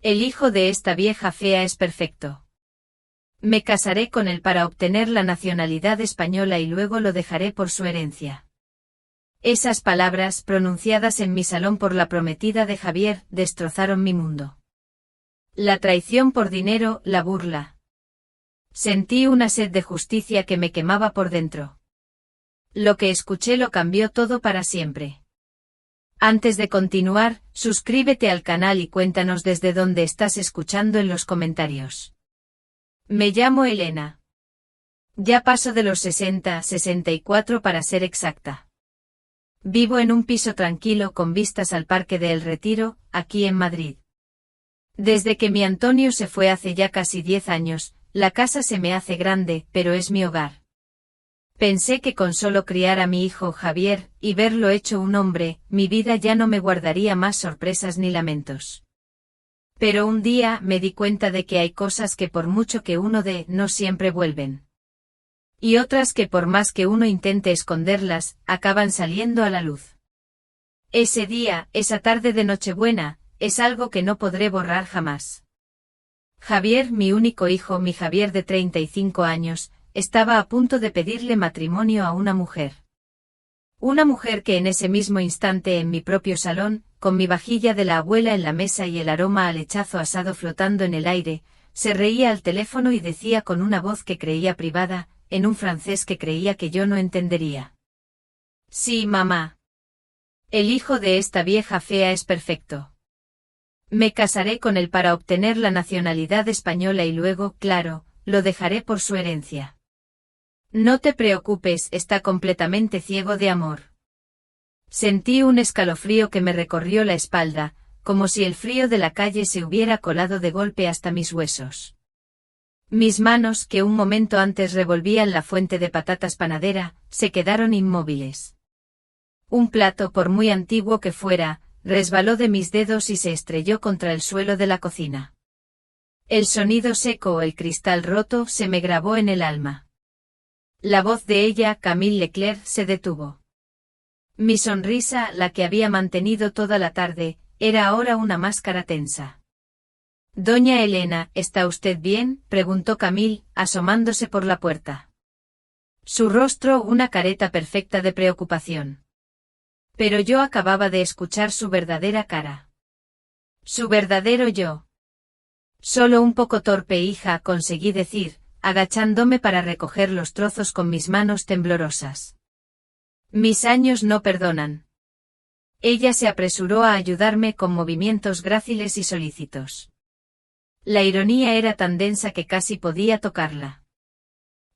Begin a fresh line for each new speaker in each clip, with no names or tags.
El hijo de esta vieja fea es perfecto. Me casaré con él para obtener la nacionalidad española y luego lo dejaré por su herencia. Esas palabras, pronunciadas en mi salón por la prometida de Javier, destrozaron mi mundo. La traición por dinero, la burla. Sentí una sed de justicia que me quemaba por dentro. Lo que escuché lo cambió todo para siempre. Antes de continuar, suscríbete al canal y cuéntanos desde dónde estás escuchando en los comentarios. Me llamo Elena. Ya paso de los 60, 64 para ser exacta. Vivo en un piso tranquilo con vistas al Parque de El Retiro, aquí en Madrid. Desde que mi Antonio se fue hace ya casi 10 años, la casa se me hace grande, pero es mi hogar. Pensé que con solo criar a mi hijo Javier, y verlo hecho un hombre, mi vida ya no me guardaría más sorpresas ni lamentos. Pero un día me di cuenta de que hay cosas que por mucho que uno dé, no siempre vuelven. Y otras que por más que uno intente esconderlas, acaban saliendo a la luz. Ese día, esa tarde de Nochebuena, es algo que no podré borrar jamás. Javier, mi único hijo, mi Javier de 35 años, estaba a punto de pedirle matrimonio a una mujer. Una mujer que en ese mismo instante en mi propio salón, con mi vajilla de la abuela en la mesa y el aroma a lechazo asado flotando en el aire, se reía al teléfono y decía con una voz que creía privada, en un francés que creía que yo no entendería. Sí, mamá. El hijo de esta vieja fea es perfecto. Me casaré con él para obtener la nacionalidad española y luego, claro, lo dejaré por su herencia. No te preocupes, está completamente ciego de amor. Sentí un escalofrío que me recorrió la espalda, como si el frío de la calle se hubiera colado de golpe hasta mis huesos. Mis manos, que un momento antes revolvían la fuente de patatas panadera, se quedaron inmóviles. Un plato, por muy antiguo que fuera, resbaló de mis dedos y se estrelló contra el suelo de la cocina. El sonido seco o el cristal roto se me grabó en el alma. La voz de ella, Camille Leclerc, se detuvo. Mi sonrisa, la que había mantenido toda la tarde, era ahora una máscara tensa. Doña Elena, ¿está usted bien?, preguntó Camille, asomándose por la puerta. Su rostro una careta perfecta de preocupación. Pero yo acababa de escuchar su verdadera cara. Su verdadero yo. Solo un poco torpe, hija, conseguí decir, agachándome para recoger los trozos con mis manos temblorosas. Mis años no perdonan. Ella se apresuró a ayudarme con movimientos gráciles y solícitos. La ironía era tan densa que casi podía tocarla.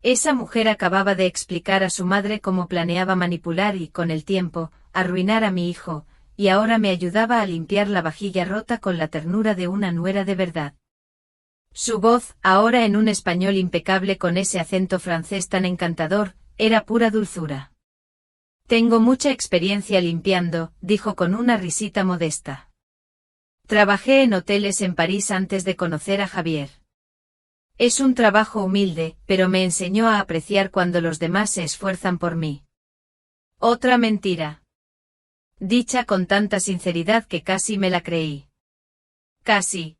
Esa mujer acababa de explicar a su madre cómo planeaba manipular y, con el tiempo, arruinar a mi hijo, y ahora me ayudaba a limpiar la vajilla rota con la ternura de una nuera de verdad. Su voz, ahora en un español impecable con ese acento francés tan encantador, era pura dulzura. Tengo mucha experiencia limpiando, dijo con una risita modesta. Trabajé en hoteles en París antes de conocer a Javier. Es un trabajo humilde, pero me enseñó a apreciar cuando los demás se esfuerzan por mí. Otra mentira. Dicha con tanta sinceridad que casi me la creí. Casi.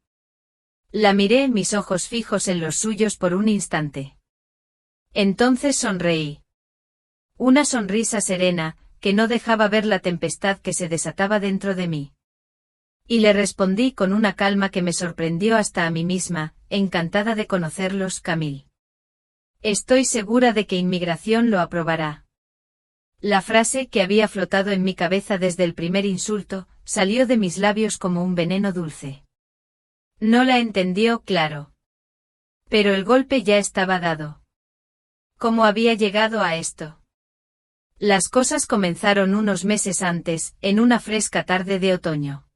La miré, mis ojos fijos en los suyos por un instante. Entonces sonreí. Una sonrisa serena, que no dejaba ver la tempestad que se desataba dentro de mí. Y le respondí con una calma que me sorprendió hasta a mí misma, encantada de conocerlos, Camille. Estoy segura de que Inmigración lo aprobará. La frase, que había flotado en mi cabeza desde el primer insulto, salió de mis labios como un veneno dulce. No la entendió, claro. Pero el golpe ya estaba dado. ¿Cómo había llegado a esto? Las cosas comenzaron unos meses antes, en una fresca tarde de otoño.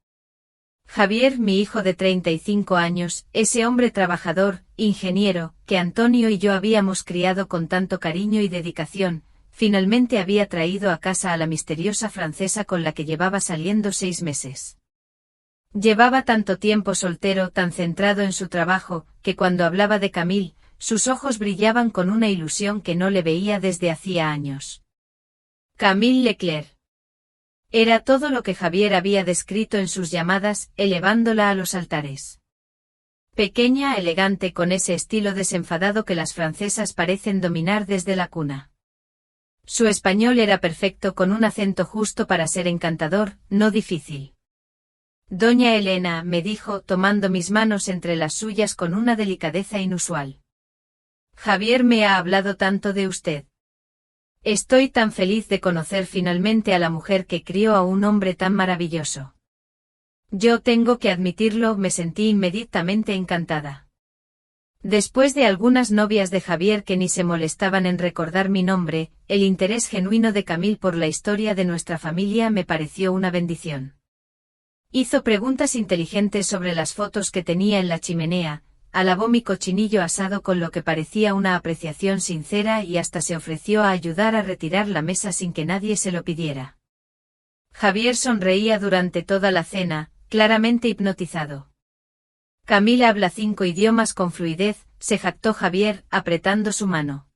Javier, mi hijo de 35 años, ese hombre trabajador, ingeniero, que Antonio y yo habíamos criado con tanto cariño y dedicación, finalmente había traído a casa a la misteriosa francesa con la que llevaba saliendo 6 meses. Llevaba tanto tiempo soltero, tan centrado en su trabajo, que cuando hablaba de Camille, sus ojos brillaban con una ilusión que no le veía desde hacía años. Camille Leclerc. Era todo lo que Javier había descrito en sus llamadas, elevándola a los altares. Pequeña, elegante, con ese estilo desenfadado que las francesas parecen dominar desde la cuna. Su español era perfecto, con un acento justo para ser encantador, no difícil. Doña Elena, me dijo, tomando mis manos entre las suyas con una delicadeza inusual. Javier me ha hablado tanto de usted. Estoy tan feliz de conocer finalmente a la mujer que crió a un hombre tan maravilloso. Yo tengo que admitirlo, me sentí inmediatamente encantada. Después de algunas novias de Javier que ni se molestaban en recordar mi nombre, el interés genuino de Camille por la historia de nuestra familia me pareció una bendición. Hizo preguntas inteligentes sobre las fotos que tenía en la chimenea, alabó mi cochinillo asado con lo que parecía una apreciación sincera y hasta se ofreció a ayudar a retirar la mesa sin que nadie se lo pidiera. Javier sonreía durante toda la cena, claramente hipnotizado. Camille habla 5 idiomas con fluidez, se jactó Javier, apretando su mano.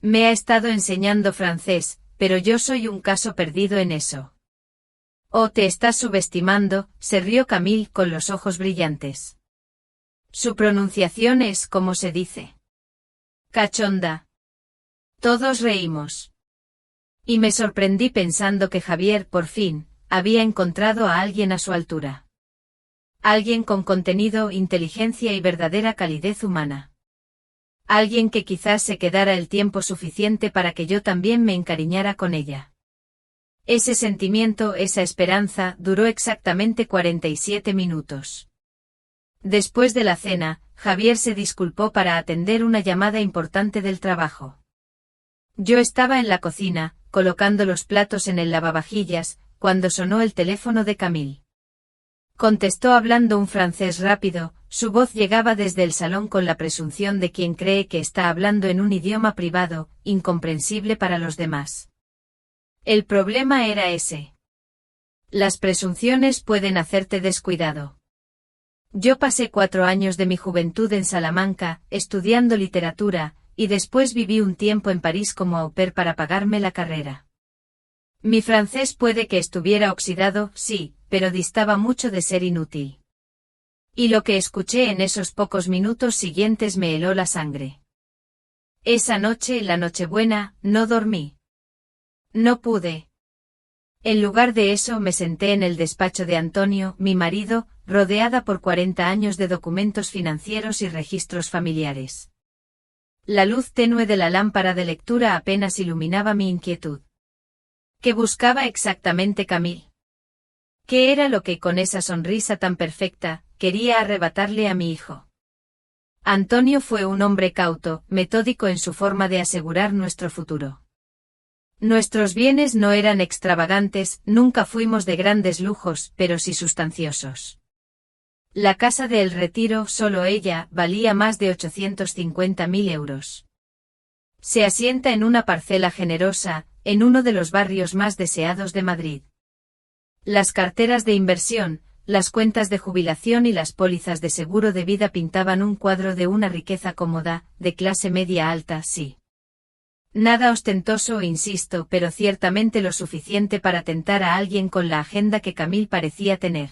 Me ha estado enseñando francés, pero yo soy un caso perdido en eso. Oh, te estás subestimando, se rió Camille con los ojos brillantes. Su pronunciación es como se dice. Cachonda. Todos reímos. Y me sorprendí pensando que Javier, por fin, había encontrado a alguien a su altura. Alguien con contenido, inteligencia y verdadera calidez humana. Alguien que quizás se quedara el tiempo suficiente para que yo también me encariñara con ella. Ese sentimiento, esa esperanza, duró exactamente 47 minutos. Después de la cena, Javier se disculpó para atender una llamada importante del trabajo. Yo estaba en la cocina, colocando los platos en el lavavajillas, cuando sonó el teléfono de Camille. Contestó hablando un francés rápido, su voz llegaba desde el salón con la presunción de quien cree que está hablando en un idioma privado, incomprensible para los demás. El problema era ese. Las presunciones pueden hacerte descuidado. Yo pasé 4 años de mi juventud en Salamanca, estudiando literatura, y después viví un tiempo en París como au pair para pagarme la carrera. Mi francés puede que estuviera oxidado, sí, pero distaba mucho de ser inútil. Y lo que escuché en esos pocos minutos siguientes me heló la sangre. Esa noche, la Nochebuena, no dormí. No pude. En lugar de eso me senté en el despacho de Antonio, mi marido, rodeada por 40 años de documentos financieros y registros familiares. La luz tenue de la lámpara de lectura apenas iluminaba mi inquietud. ¿Qué buscaba exactamente Camille? ¿Qué era lo que, con esa sonrisa tan perfecta, quería arrebatarle a mi hijo? Antonio fue un hombre cauto, metódico en su forma de asegurar nuestro futuro. Nuestros bienes no eran extravagantes, nunca fuimos de grandes lujos, pero sí sustanciosos. La casa de El Retiro, solo ella, valía más de 850.000 euros. Se asienta en una parcela generosa, en uno de los barrios más deseados de Madrid. Las carteras de inversión, las cuentas de jubilación y las pólizas de seguro de vida pintaban un cuadro de una riqueza cómoda, de clase media alta, sí. Nada ostentoso, insisto, pero ciertamente lo suficiente para tentar a alguien con la agenda que Camille parecía tener.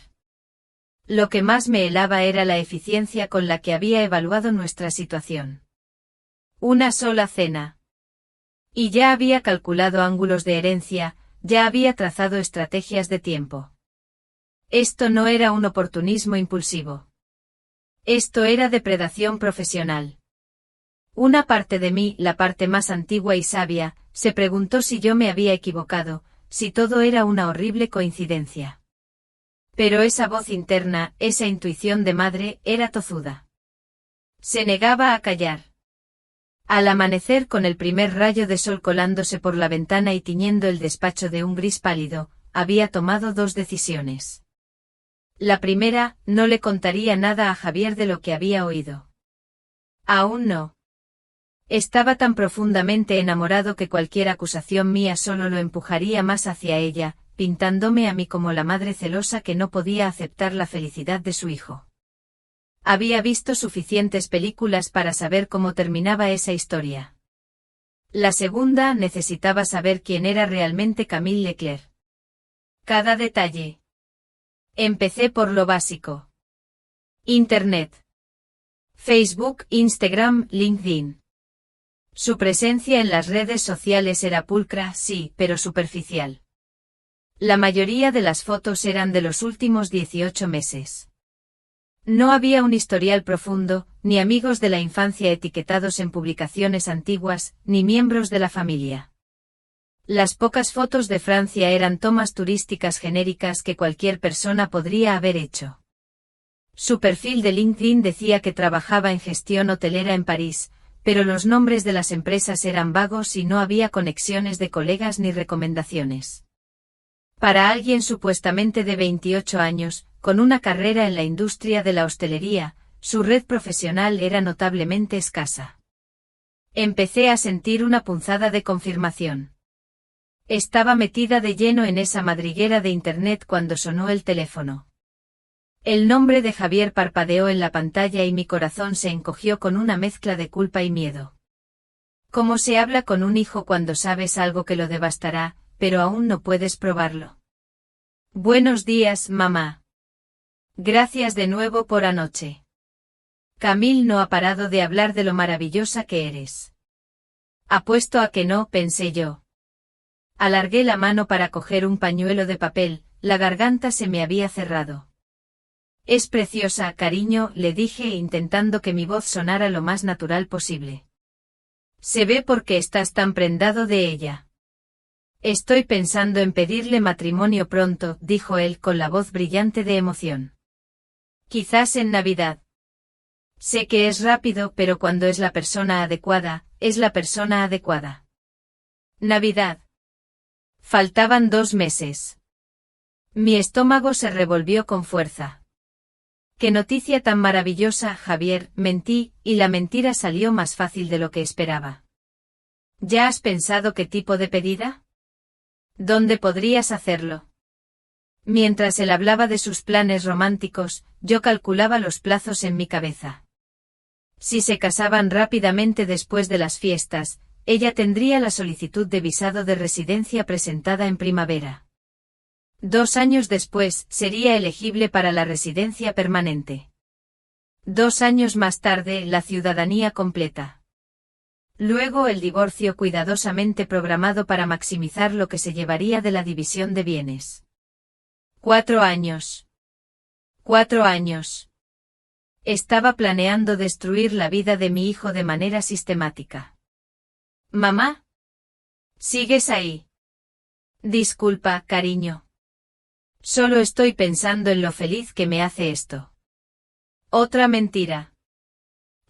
Lo que más me helaba era la eficiencia con la que había evaluado nuestra situación. Una sola cena. Y ya había calculado ángulos de herencia, ya había trazado estrategias de tiempo. Esto no era un oportunismo impulsivo. Esto era depredación profesional. Una parte de mí, la parte más antigua y sabia, se preguntó si yo me había equivocado, si todo era una horrible coincidencia. Pero esa voz interna, esa intuición de madre, era tozuda. Se negaba a callar. Al amanecer, con el primer rayo de sol colándose por la ventana y tiñendo el despacho de un gris pálido, había tomado 2 decisiones. La primera, no le contaría nada a Javier de lo que había oído. Aún no. Estaba tan profundamente enamorado que cualquier acusación mía solo lo empujaría más hacia ella, pintándome a mí como la madre celosa que no podía aceptar la felicidad de su hijo. Había visto suficientes películas para saber cómo terminaba esa historia. La segunda, necesitaba saber quién era realmente Camille Leclerc. Cada detalle. Empecé por lo básico. Internet. Facebook, Instagram, LinkedIn. Su presencia en las redes sociales era pulcra, sí, pero superficial. La mayoría de las fotos eran de los últimos 18 meses. No había un historial profundo, ni amigos de la infancia etiquetados en publicaciones antiguas, ni miembros de la familia. Las pocas fotos de Francia eran tomas turísticas genéricas que cualquier persona podría haber hecho. Su perfil de LinkedIn decía que trabajaba en gestión hotelera en París, pero los nombres de las empresas eran vagos y no había conexiones de colegas ni recomendaciones. Para alguien supuestamente de 28 años, con una carrera en la industria de la hostelería, su red profesional era notablemente escasa. Empecé a sentir una punzada de confirmación. Estaba metida de lleno en esa madriguera de Internet cuando sonó el teléfono. El nombre de Javier parpadeó en la pantalla y mi corazón se encogió con una mezcla de culpa y miedo. ¿Cómo se habla con un hijo cuando sabes algo que lo devastará, pero aún no puedes probarlo? Buenos días, mamá. Gracias de nuevo por anoche. Camille no ha parado de hablar de lo maravillosa que eres. Apuesto a que no, pensé yo. Alargué la mano para coger un pañuelo de papel, la garganta se me había cerrado. Es preciosa, cariño, le dije intentando que mi voz sonara lo más natural posible. Se ve porque estás tan prendado de ella. Estoy pensando en pedirle matrimonio pronto, dijo él con la voz brillante de emoción. Quizás en Navidad. Sé que es rápido, pero cuando es la persona adecuada, es la persona adecuada. Navidad. Faltaban 2 meses. Mi estómago se revolvió con fuerza. Qué noticia tan maravillosa, Javier, mentí, y la mentira salió más fácil de lo que esperaba. ¿Ya has pensado qué tipo de pedida? ¿Dónde podrías hacerlo? Mientras él hablaba de sus planes románticos, yo calculaba los plazos en mi cabeza. Si se casaban rápidamente después de las fiestas, ella tendría la solicitud de visado de residencia presentada en primavera. 2 años después, sería elegible para la residencia permanente. 2 años más tarde, la ciudadanía completa. Luego el divorcio cuidadosamente programado para maximizar lo que se llevaría de la división de bienes. 4 años. 4 años. Estaba planeando destruir la vida de mi hijo de manera sistemática. ¿Mamá? ¿Sigues ahí? Disculpa, cariño. Solo estoy pensando en lo feliz que me hace esto. Otra mentira.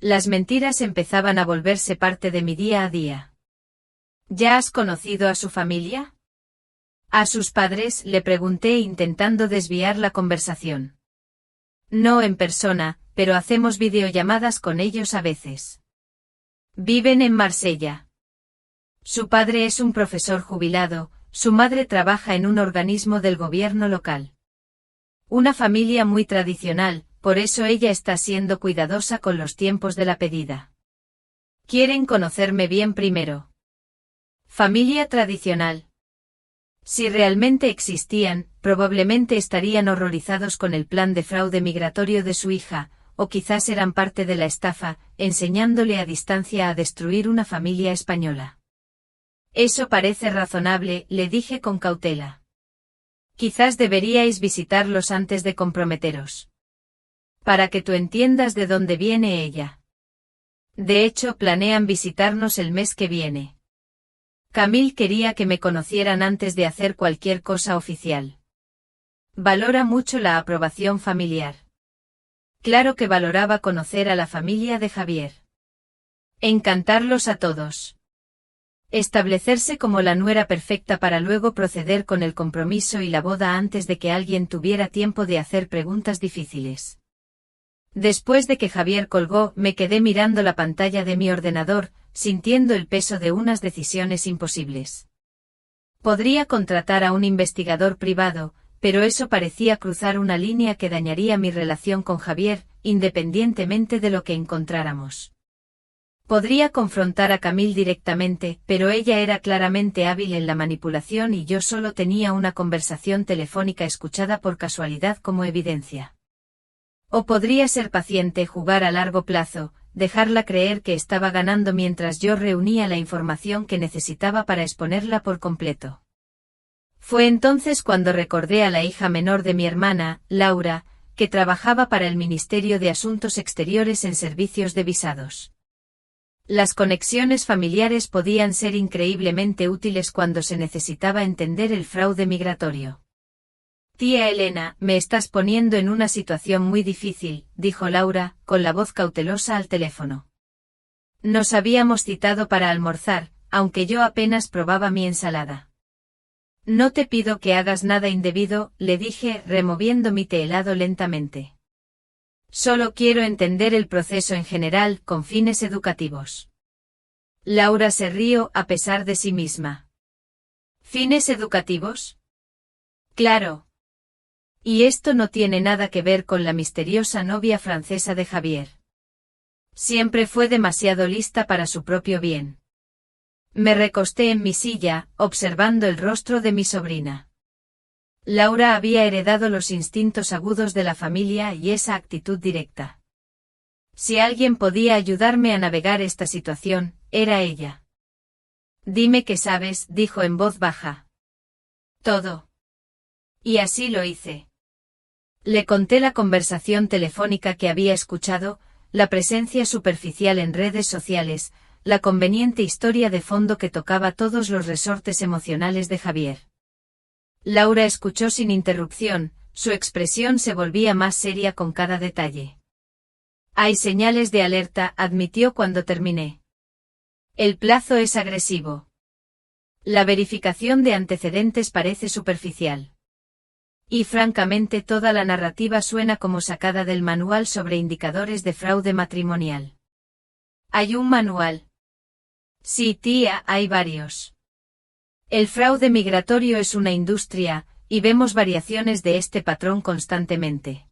Las mentiras empezaban a volverse parte de mi día a día. ¿Ya has conocido a su familia? ¿A sus padres?, le pregunté intentando desviar la conversación. No en persona, pero hacemos videollamadas con ellos a veces. Viven en Marsella. Su padre es un profesor jubilado, su madre trabaja en un organismo del gobierno local. Una familia muy tradicional, por eso ella está siendo cuidadosa con los tiempos de la pedida. Quieren conocerme bien primero. Familia tradicional. Si realmente existían, probablemente estarían horrorizados con el plan de fraude migratorio de su hija, o quizás eran parte de la estafa, enseñándole a distancia a destruir una familia española. Eso parece razonable, le dije con cautela. Quizás deberíais visitarlos antes de comprometeros. Para que tú entiendas de dónde viene ella. De hecho, planean visitarnos el mes que viene. Camille quería que me conocieran antes de hacer cualquier cosa oficial. Valora mucho la aprobación familiar. Claro que valoraba conocer a la familia de Javier. Encantarlos a todos. Establecerse como la nuera perfecta para luego proceder con el compromiso y la boda antes de que alguien tuviera tiempo de hacer preguntas difíciles. Después de que Javier colgó, me quedé mirando la pantalla de mi ordenador, sintiendo el peso de unas decisiones imposibles. Podría contratar a un investigador privado, pero eso parecía cruzar una línea que dañaría mi relación con Javier, independientemente de lo que encontráramos. Podría confrontar a Camille directamente, pero ella era claramente hábil en la manipulación y yo solo tenía una conversación telefónica escuchada por casualidad como evidencia. O podría ser paciente, jugar a largo plazo, dejarla creer que estaba ganando mientras yo reunía la información que necesitaba para exponerla por completo. Fue entonces cuando recordé a la hija menor de mi hermana, Laura, que trabajaba para el Ministerio de Asuntos Exteriores en servicios de visados. Las conexiones familiares podían ser increíblemente útiles cuando se necesitaba entender el fraude migratorio. Tía Elena, me estás poniendo en una situación muy difícil, dijo Laura, con la voz cautelosa al teléfono. Nos habíamos citado para almorzar, aunque yo apenas probaba mi ensalada. No te pido que hagas nada indebido, le dije, removiendo mi helado lentamente. Solo quiero entender el proceso en general, con fines educativos. Laura se rió a pesar de sí misma. ¿Fines educativos? Claro. Y esto no tiene nada que ver con la misteriosa novia francesa de Javier. Siempre fue demasiado lista para su propio bien. Me recosté en mi silla, observando el rostro de mi sobrina. Laura había heredado los instintos agudos de la familia y esa actitud directa. Si alguien podía ayudarme a navegar esta situación, era ella. Dime qué sabes, dijo en voz baja. Todo. Y así lo hice. Le conté la conversación telefónica que había escuchado, la presencia superficial en redes sociales, la conveniente historia de fondo que tocaba todos los resortes emocionales de Javier. Laura escuchó sin interrupción, su expresión se volvía más seria con cada detalle. Hay señales de alerta, admitió cuando terminé. El plazo es agresivo. La verificación de antecedentes parece superficial. Y francamente toda la narrativa suena como sacada del manual sobre indicadores de fraude matrimonial. ¿Hay un manual? Sí, tía, hay varios. El fraude migratorio es una industria, y vemos variaciones de este patrón constantemente.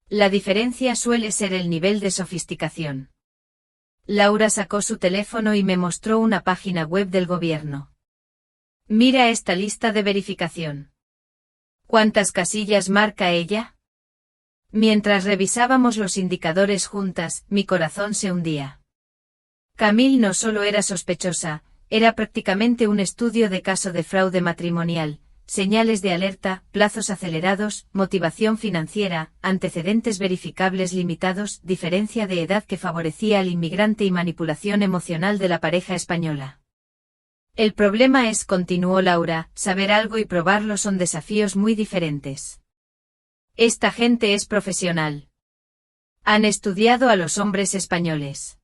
La diferencia suele ser el nivel de sofisticación. Laura sacó su teléfono y me mostró una página web del gobierno. Mira esta lista de verificación. ¿Cuántas casillas marca ella? Mientras revisábamos los indicadores juntas, mi corazón se hundía. Camille no solo era sospechosa, era prácticamente un estudio de caso de fraude matrimonial, señales de alerta, plazos acelerados, motivación financiera, antecedentes verificables limitados, diferencia de edad que favorecía al inmigrante y manipulación emocional de la pareja española. El problema es, continuó Laura, saber algo y probarlo son desafíos muy diferentes. Esta gente es profesional. Han estudiado a los hombres españoles.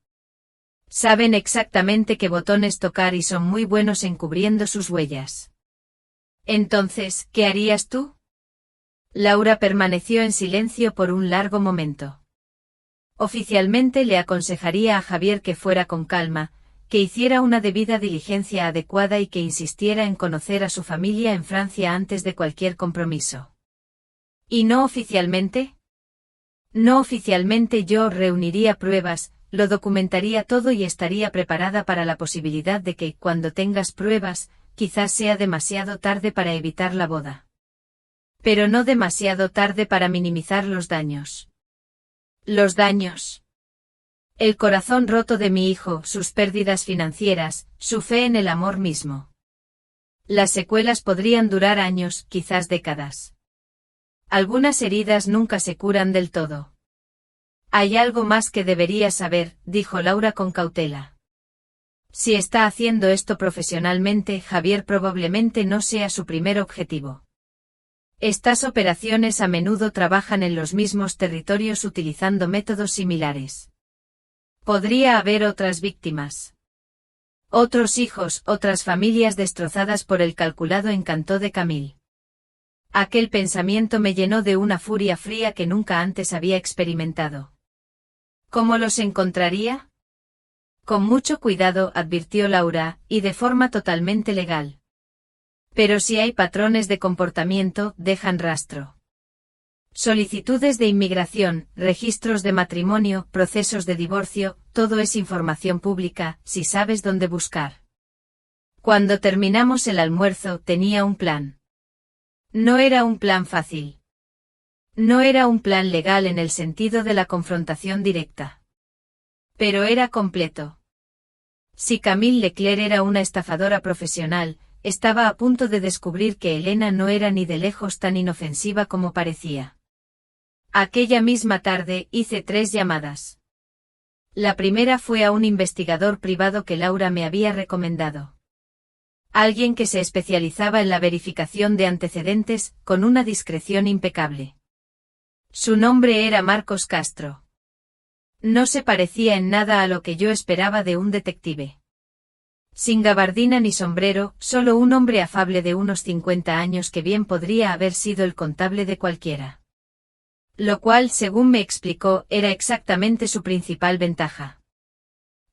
Saben exactamente qué botones tocar y son muy buenos encubriendo sus huellas. Entonces, ¿qué harías tú? Laura permaneció en silencio por un largo momento. Oficialmente le aconsejaría a Javier que fuera con calma, que hiciera una debida diligencia adecuada y que insistiera en conocer a su familia en Francia antes de cualquier compromiso. ¿Y no oficialmente? No oficialmente yo reuniría pruebas, lo documentaría todo y estaría preparada para la posibilidad de que, cuando tengas pruebas, quizás sea demasiado tarde para evitar la boda. Pero no demasiado tarde para minimizar los daños. Los daños. El corazón roto de mi hijo, sus pérdidas financieras, su fe en el amor mismo. Las secuelas podrían durar años, quizás décadas. Algunas heridas nunca se curan del todo. Hay algo más que deberías saber, dijo Laura con cautela. Si está haciendo esto profesionalmente, Javier probablemente no sea su primer objetivo. Estas operaciones a menudo trabajan en los mismos territorios utilizando métodos similares. Podría haber otras víctimas. Otros hijos, otras familias destrozadas por el calculado encanto de Camille. Aquel pensamiento me llenó de una furia fría que nunca antes había experimentado. ¿Cómo los encontraría? Con mucho cuidado, advirtió Laura, y de forma totalmente legal. Pero si hay patrones de comportamiento, dejan rastro. Solicitudes de inmigración, registros de matrimonio, procesos de divorcio, todo es información pública, si sabes dónde buscar. Cuando terminamos el almuerzo, tenía un plan. No era un plan fácil. No era un plan legal en el sentido de la confrontación directa. Pero era completo. Si Camille Leclerc era una estafadora profesional, estaba a punto de descubrir que Elena no era ni de lejos tan inofensiva como parecía. Aquella misma tarde hice 3 llamadas. La primera fue a un investigador privado que Laura me había recomendado. Alguien que se especializaba en la verificación de antecedentes, con una discreción impecable. Su nombre era Marcos Castro. No se parecía en nada a lo que yo esperaba de un detective. Sin gabardina ni sombrero, solo un hombre afable de unos 50 años que bien podría haber sido el contable de cualquiera. Lo cual, según me explicó, era exactamente su principal ventaja.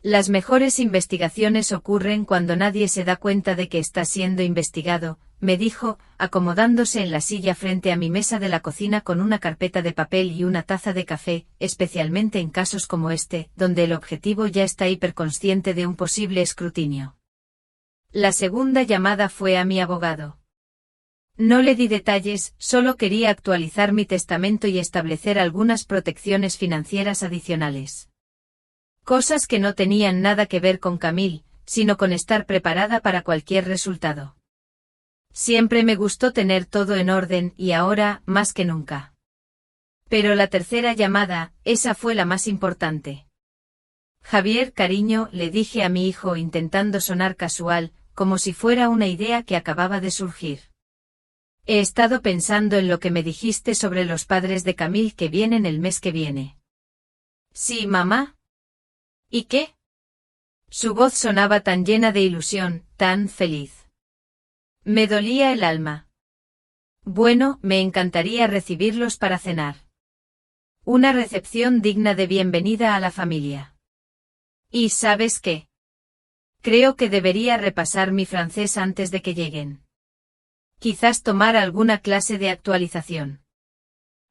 Las mejores investigaciones ocurren cuando nadie se da cuenta de que está siendo investigado, me dijo, acomodándose en la silla frente a mi mesa de la cocina con una carpeta de papel y una taza de café, especialmente en casos como este, donde el objetivo ya está hiperconsciente de un posible escrutinio. La segunda llamada fue a mi abogado. No le di detalles, solo quería actualizar mi testamento y establecer algunas protecciones financieras adicionales. Cosas que no tenían nada que ver con Camille, sino con estar preparada para cualquier resultado. Siempre me gustó tener todo en orden y ahora, más que nunca. Pero la tercera llamada, esa fue la más importante. Javier, cariño, le dije a mi hijo intentando sonar casual, como si fuera una idea que acababa de surgir. He estado pensando en lo que me dijiste sobre los padres de Camille que vienen el mes que viene. Sí, mamá. ¿Y qué? Su voz sonaba tan llena de ilusión, tan feliz. Me dolía el alma. Bueno, me encantaría recibirlos para cenar. Una recepción digna de bienvenida a la familia. ¿Y sabes qué? Creo que debería repasar mi francés antes de que lleguen. Quizás tomar alguna clase de actualización.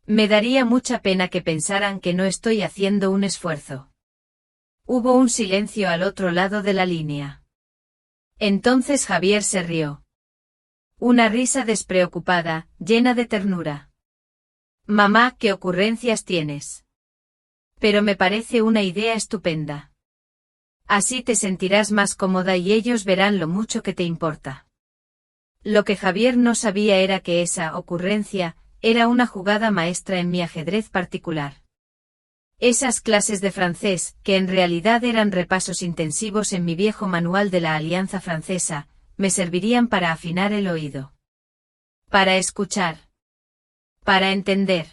Me daría mucha pena que pensaran que no estoy haciendo un esfuerzo. Hubo un silencio al otro lado de la línea. Entonces Javier se rió. Una risa despreocupada, llena de ternura. Mamá, ¿qué ocurrencias tienes? Pero me parece una idea estupenda. Así te sentirás más cómoda y ellos verán lo mucho que te importa. Lo que Javier no sabía era que esa ocurrencia era una jugada maestra en mi ajedrez particular. Esas clases de francés, que en realidad eran repasos intensivos en mi viejo manual de la Alianza Francesa, me servirían para afinar el oído. Para escuchar. Para entender.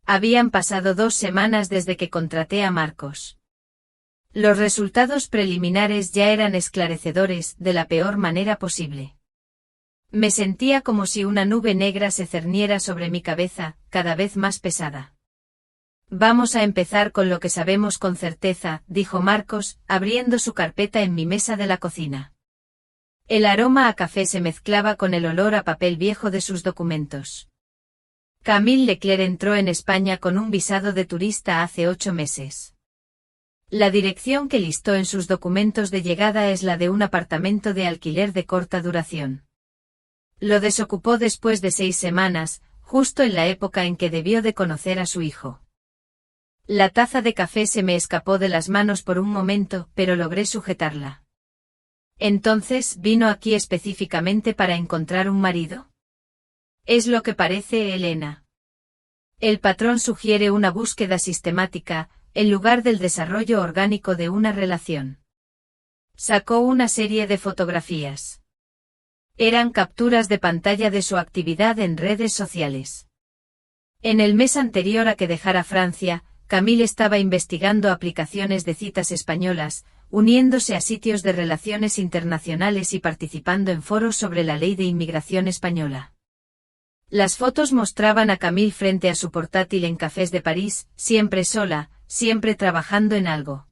Habían pasado 2 semanas desde que contraté a Marcos. Los resultados preliminares ya eran esclarecedores, de la peor manera posible. Me sentía como si una nube negra se cerniera sobre mi cabeza, cada vez más pesada. Vamos a empezar con lo que sabemos con certeza, dijo Marcos, abriendo su carpeta en mi mesa de la cocina. El aroma a café se mezclaba con el olor a papel viejo de sus documentos. Camille Leclerc entró en España con un visado de turista hace 8 meses. La dirección que listó en sus documentos de llegada es la de un apartamento de alquiler de corta duración. Lo desocupó después de 6 semanas, justo en la época en que debió de conocer a su hijo. La taza de café se me escapó de las manos por un momento, pero logré sujetarla. Entonces, ¿vino aquí específicamente para encontrar un marido? Es lo que parece, Elena. El patrón sugiere una búsqueda sistemática, en lugar del desarrollo orgánico de una relación. Sacó una serie de fotografías. Eran capturas de pantalla de su actividad en redes sociales. En el mes anterior a que dejara Francia, Camille estaba investigando aplicaciones de citas españolas, uniéndose a sitios de relaciones internacionales y participando en foros sobre la ley de inmigración española. Las fotos mostraban a Camille frente a su portátil en cafés de París, siempre sola, siempre trabajando en algo.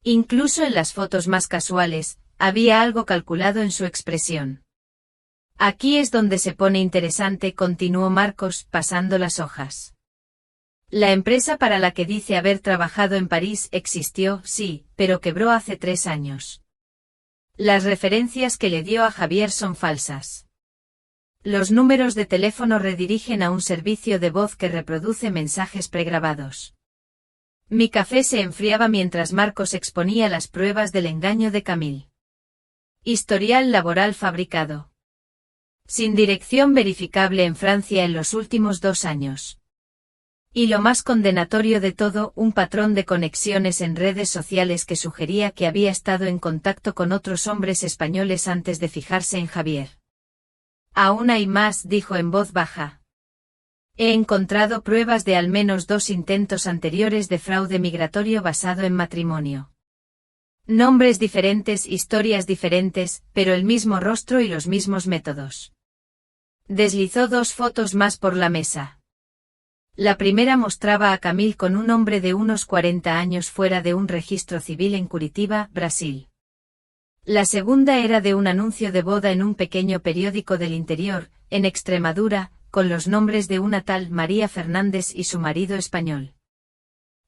Incluso en las fotos más casuales, había algo calculado en su expresión. Aquí es donde se pone interesante, continuó Marcos, pasando las hojas. La empresa para la que dice haber trabajado en París existió, sí, pero quebró hace 3 años. Las referencias que le dio a Javier son falsas. Los números de teléfono redirigen a un servicio de voz que reproduce mensajes pregrabados. Mi café se enfriaba mientras Marcos exponía las pruebas del engaño de Camille. Historial laboral fabricado. Sin dirección verificable en Francia en los últimos 2 años. Y lo más condenatorio de todo, un patrón de conexiones en redes sociales que sugería que había estado en contacto con otros hombres españoles antes de fijarse en Javier. Aún hay más, dijo en voz baja. He encontrado pruebas de al menos 2 intentos anteriores de fraude migratorio basado en matrimonio. Nombres diferentes, historias diferentes, pero el mismo rostro y los mismos métodos. Deslizó 2 fotos más por la mesa. La primera mostraba a Camille con un hombre de unos 40 años fuera de un registro civil en Curitiba, Brasil. La segunda era de un anuncio de boda en un pequeño periódico del interior, en Extremadura, con los nombres de una tal María Fernández y su marido español.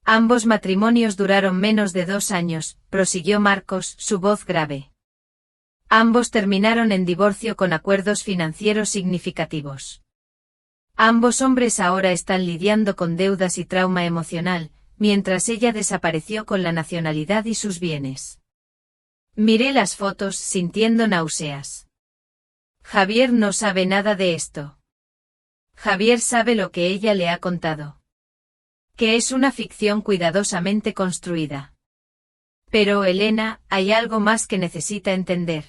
Ambos matrimonios duraron menos de 2 años, prosiguió Marcos, su voz grave. Ambos terminaron en divorcio con acuerdos financieros significativos. Ambos hombres ahora están lidiando con deudas y trauma emocional, mientras ella desapareció con la nacionalidad y sus bienes. Miré las fotos sintiendo náuseas. Javier no sabe nada de esto. Javier sabe lo que ella le ha contado. Que es una ficción cuidadosamente construida. Pero Elena, hay algo más que necesita entender.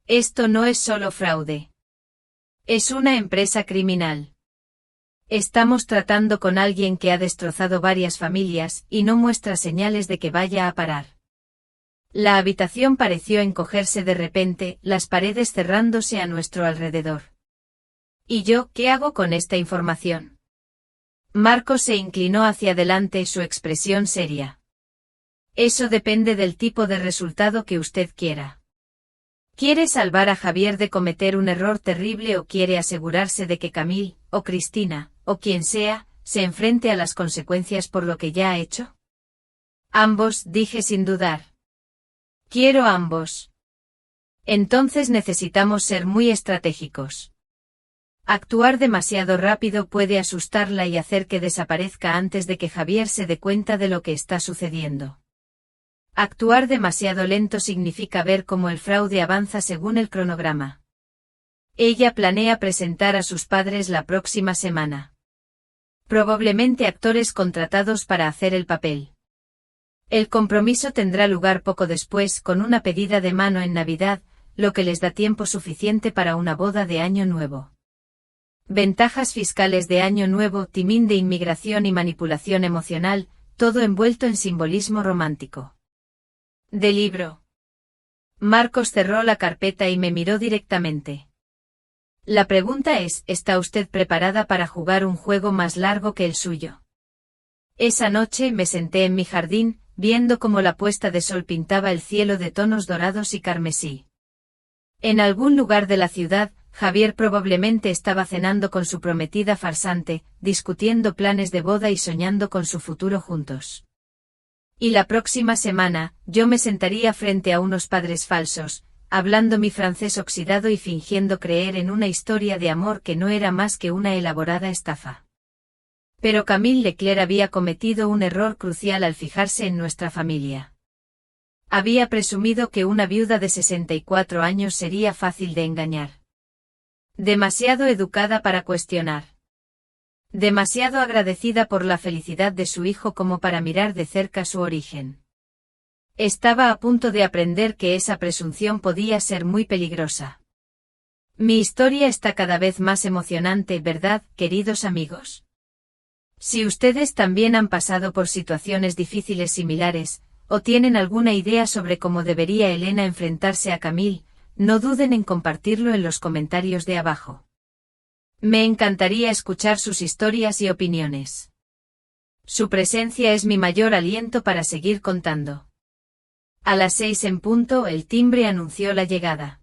Esto no es solo fraude. Es una empresa criminal. Estamos tratando con alguien que ha destrozado varias familias y no muestra señales de que vaya a parar. La habitación pareció encogerse de repente, las paredes cerrándose a nuestro alrededor. ¿Y yo qué hago con esta información? Marcos se inclinó hacia adelante, su expresión seria. Eso depende del tipo de resultado que usted quiera. ¿Quiere salvar a Javier de cometer un error terrible o quiere asegurarse de que Camille, o Cristina, o quien sea, se enfrente a las consecuencias por lo que ya ha hecho? Ambos, dije sin dudar. Quiero ambos. Entonces necesitamos ser muy estratégicos. Actuar demasiado rápido puede asustarla y hacer que desaparezca antes de que Javier se dé cuenta de lo que está sucediendo. Actuar demasiado lento significa ver cómo el fraude avanza según el cronograma. Ella planea presentar a sus padres la próxima semana. Probablemente actores contratados para hacer el papel. El compromiso tendrá lugar poco después con una pedida de mano en Navidad, lo que les da tiempo suficiente para una boda de Año Nuevo. Ventajas fiscales de Año Nuevo, timín de inmigración y manipulación emocional, todo envuelto en simbolismo romántico. De libro. Marcos cerró la carpeta y me miró directamente. La pregunta es, ¿está usted preparada para jugar un juego más largo que el suyo? Esa noche me senté en mi jardín, viendo cómo la puesta de sol pintaba el cielo de tonos dorados y carmesí. En algún lugar de la ciudad, Javier probablemente estaba cenando con su prometida farsante, discutiendo planes de boda y soñando con su futuro juntos. Y la próxima semana, yo me sentaría frente a unos padres falsos, hablando mi francés oxidado y fingiendo creer en una historia de amor que no era más que una elaborada estafa. Pero Camille Leclerc había cometido un error crucial al fijarse en nuestra familia. Había presumido que una viuda de 64 años sería fácil de engañar. Demasiado educada para cuestionar. Demasiado agradecida por la felicidad de su hijo como para mirar de cerca su origen. Estaba a punto de aprender que esa presunción podía ser muy peligrosa. Mi historia está cada vez más emocionante, ¿verdad, queridos amigos? Si ustedes también han pasado por situaciones difíciles similares, o tienen alguna idea sobre cómo debería Elena enfrentarse a Camille, no duden en compartirlo en los comentarios de abajo. Me encantaría escuchar sus historias y opiniones. Su presencia es mi mayor aliento para seguir contando. A las 6 en punto el timbre anunció la llegada.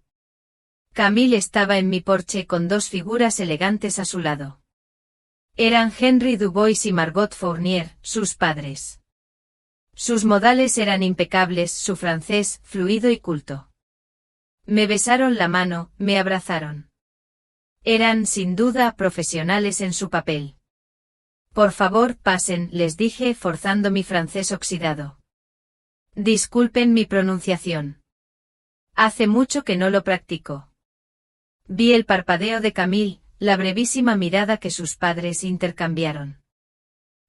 Camille estaba en mi porche con 2 figuras elegantes a su lado. Eran Henry Dubois y Margot Fournier, sus padres. Sus modales eran impecables, su francés, fluido y culto. Me besaron la mano, me abrazaron. Eran, sin duda, profesionales en su papel. Por favor, pasen, les dije, forzando mi francés oxidado. Disculpen mi pronunciación. Hace mucho que no lo practico. Vi el parpadeo de Camille, la brevísima mirada que sus padres intercambiaron.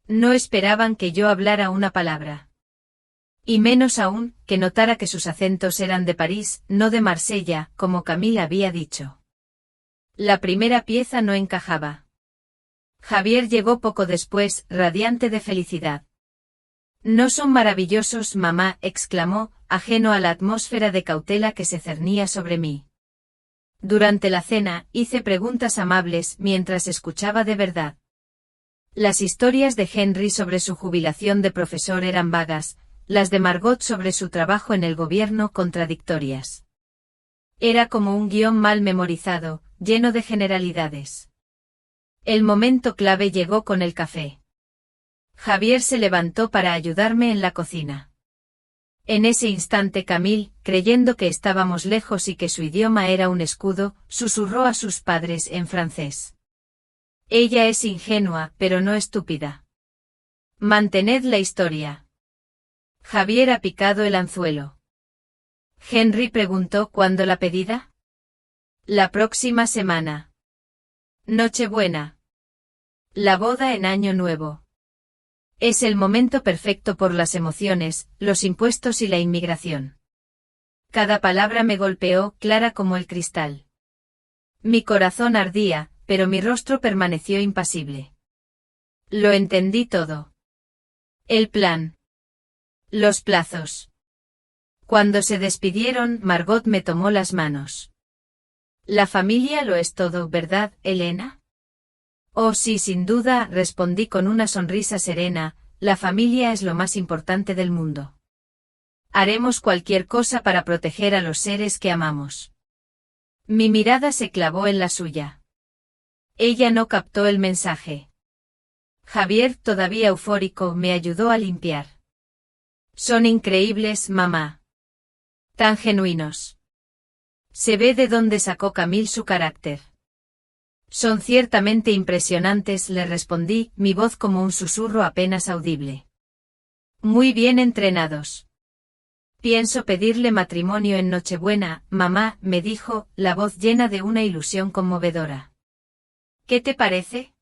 No esperaban que yo hablara una palabra. Y menos aún, que notara que sus acentos eran de París, no de Marsella, como Camille había dicho. La primera pieza no encajaba. Javier llegó poco después, radiante de felicidad. «¿No son maravillosos, mamá?», exclamó, ajeno a la atmósfera de cautela que se cernía sobre mí. Durante la cena, hice preguntas amables mientras escuchaba de verdad. Las historias de Henry sobre su jubilación de profesor eran vagas, las de Margot sobre su trabajo en el gobierno contradictorias. Era como un guión mal memorizado, lleno de generalidades. El momento clave llegó con el café. Javier se levantó para ayudarme en la cocina. En ese instante Camille, creyendo que estábamos lejos y que su idioma era un escudo, susurró a sus padres en francés. Ella es ingenua, pero no estúpida. Mantened la historia. Javier ha picado el anzuelo. Henry preguntó cuándo la pedida. La próxima semana. Nochebuena. La boda en Año Nuevo. Es el momento perfecto por las emociones, los impuestos y la inmigración. Cada palabra me golpeó, clara como el cristal. Mi corazón ardía, pero mi rostro permaneció impasible. Lo entendí todo. El plan. Los plazos. Cuando se despidieron, Margot me tomó las manos. La familia lo es todo, ¿verdad, Elena? Oh sí, sin duda, respondí con una sonrisa serena, la familia es lo más importante del mundo. Haremos cualquier cosa para proteger a los seres que amamos. Mi mirada se clavó en la suya. Ella no captó el mensaje. Javier, todavía eufórico, me ayudó a limpiar. Son increíbles, mamá. Tan genuinos. Se ve de dónde sacó Camille su carácter. Son ciertamente impresionantes, le respondí, mi voz como un susurro apenas audible. Muy bien entrenados. Pienso pedirle matrimonio en Nochebuena, mamá, me dijo, la voz llena de una ilusión conmovedora. ¿Qué te parece?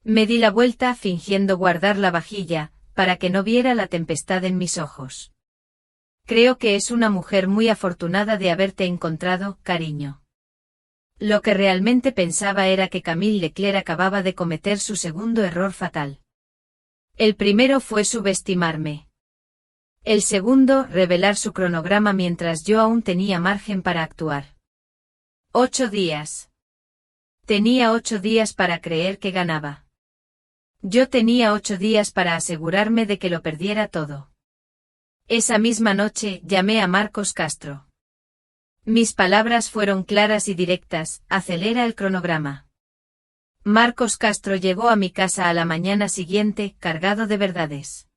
Me di la vuelta fingiendo guardar la vajilla, para que no viera la tempestad en mis ojos. Creo que es una mujer muy afortunada de haberte encontrado, cariño. Lo que realmente pensaba era que Camille Leclerc acababa de cometer su segundo error fatal. El primero fue subestimarme. El segundo, revelar su cronograma mientras yo aún tenía margen para actuar. 8 días. Tenía 8 días para creer que ganaba. Yo tenía 8 días para asegurarme de que lo perdiera todo. Esa misma noche llamé a Marcos Castro. Mis palabras fueron claras y directas, acelera el cronograma. Marcos Castro llegó a mi casa a la mañana siguiente, cargado de verdades.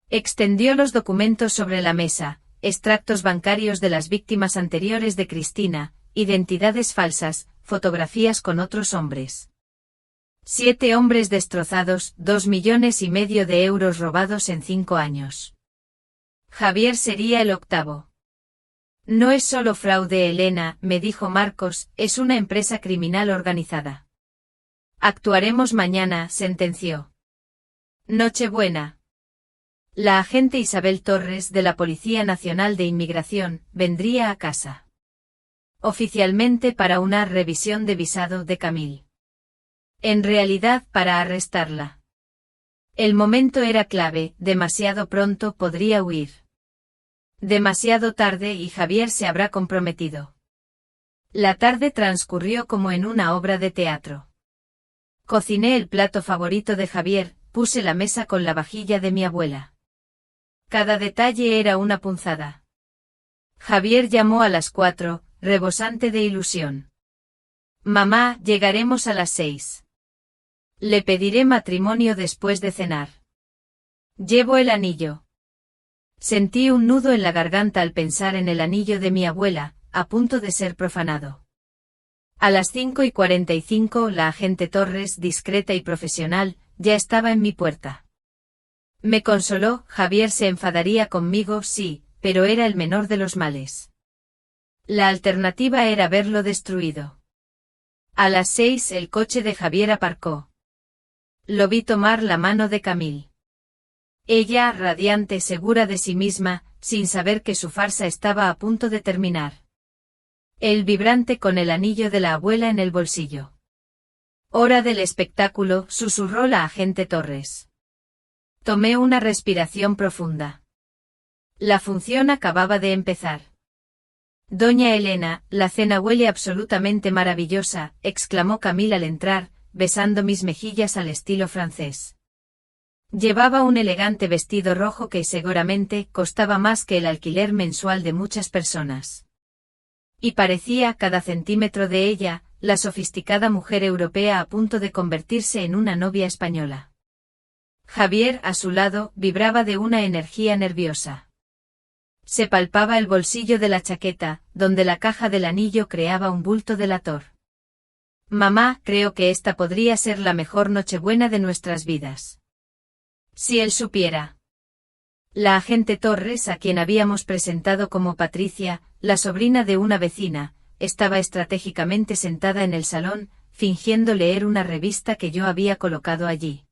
Extendió los documentos sobre la mesa, extractos bancarios de las víctimas anteriores de Cristina, identidades falsas, fotografías con otros hombres. 7 hombres destrozados, 2,5 millones de euros robados en 5 años. Javier sería el octavo. No es solo fraude, Elena, me dijo Marcos, es una empresa criminal organizada. Actuaremos mañana, sentenció. Nochebuena. La agente Isabel Torres de la Policía Nacional de Inmigración vendría a casa. Oficialmente para una revisión de visado de Camille. En realidad para arrestarla. El momento era clave, demasiado pronto podría huir. Demasiado tarde y Javier se habrá comprometido. La tarde transcurrió como en una obra de teatro. Cociné el plato favorito de Javier, puse la mesa con la vajilla de mi abuela. Cada detalle era una punzada. Javier llamó a las 4, rebosante de ilusión. Mamá, llegaremos a las 6. Le pediré matrimonio después de cenar. Llevo el anillo. Sentí un nudo en la garganta al pensar en el anillo de mi abuela, a punto de ser profanado. A las 5:45 la agente Torres, discreta y profesional, ya estaba en mi puerta. Me consoló. Javier se enfadaría conmigo, sí, pero era el menor de los males. La alternativa era verlo destruido. A las 6 el coche de Javier aparcó. Lo vi tomar la mano de Camille. Ella, radiante, segura de sí misma, sin saber que su farsa estaba a punto de terminar. Él vibrante con el anillo de la abuela en el bolsillo. Hora del espectáculo, susurró la agente Torres. Tomé una respiración profunda. La función acababa de empezar. Doña Elena, la cena huele absolutamente maravillosa, exclamó Camille al entrar, besando mis mejillas al estilo francés. Llevaba un elegante vestido rojo que seguramente costaba más que el alquiler mensual de muchas personas. Y parecía, cada centímetro de ella, la sofisticada mujer europea a punto de convertirse en una novia española. Javier, a su lado, vibraba de una energía nerviosa. Se palpaba el bolsillo de la chaqueta, donde la caja del anillo creaba un bulto delator. Mamá, creo que esta podría ser la mejor Nochebuena de nuestras vidas. Si él supiera. La agente Torres, a quien habíamos presentado como Patricia, la sobrina de una vecina, estaba estratégicamente sentada en el salón, fingiendo leer una revista que yo había colocado allí.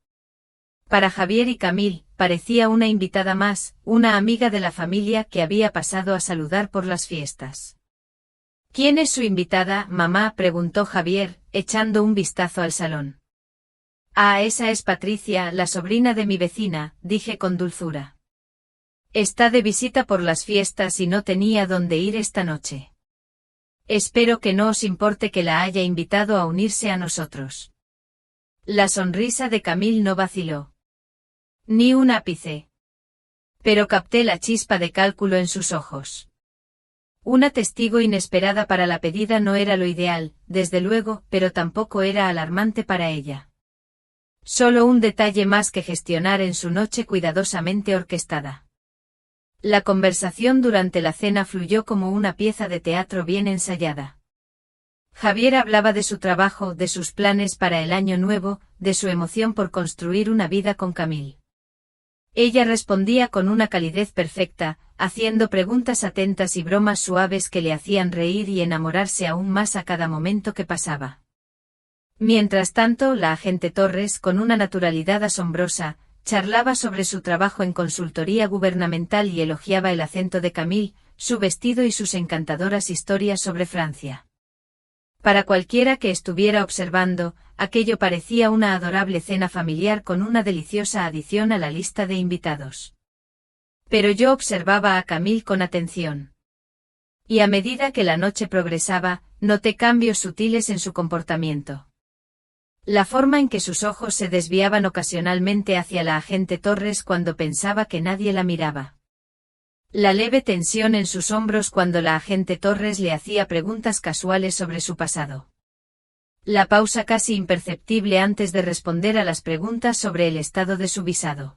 Para Javier y Camille, parecía una invitada más, una amiga de la familia que había pasado a saludar por las fiestas. ¿Quién es su invitada, mamá?, preguntó Javier, echando un vistazo al salón. Ah, esa es Patricia, la sobrina de mi vecina, dije con dulzura. Está de visita por las fiestas y no tenía dónde ir esta noche. Espero que no os importe que la haya invitado a unirse a nosotros. La sonrisa de Camille no vaciló. Ni un ápice. Pero capté la chispa de cálculo en sus ojos. Una testigo inesperada para la pedida no era lo ideal, desde luego, pero tampoco era alarmante para ella. Solo un detalle más que gestionar en su noche cuidadosamente orquestada. La conversación durante la cena fluyó como una pieza de teatro bien ensayada. Javier hablaba de su trabajo, de sus planes para el año nuevo, de su emoción por construir una vida con Camille. Ella respondía con una calidez perfecta, haciendo preguntas atentas y bromas suaves que le hacían reír y enamorarse aún más a cada momento que pasaba. Mientras tanto, la agente Torres, con una naturalidad asombrosa, charlaba sobre su trabajo en consultoría gubernamental y elogiaba el acento de Camille, su vestido y sus encantadoras historias sobre Francia. Para cualquiera que estuviera observando, aquello parecía una adorable cena familiar con una deliciosa adición a la lista de invitados. Pero yo observaba a Camille con atención. Y a medida que la noche progresaba, noté cambios sutiles en su comportamiento. La forma en que sus ojos se desviaban ocasionalmente hacia la agente Torres cuando pensaba que nadie la miraba. La leve tensión en sus hombros cuando la agente Torres le hacía preguntas casuales sobre su pasado. La pausa casi imperceptible antes de responder a las preguntas sobre el estado de su visado.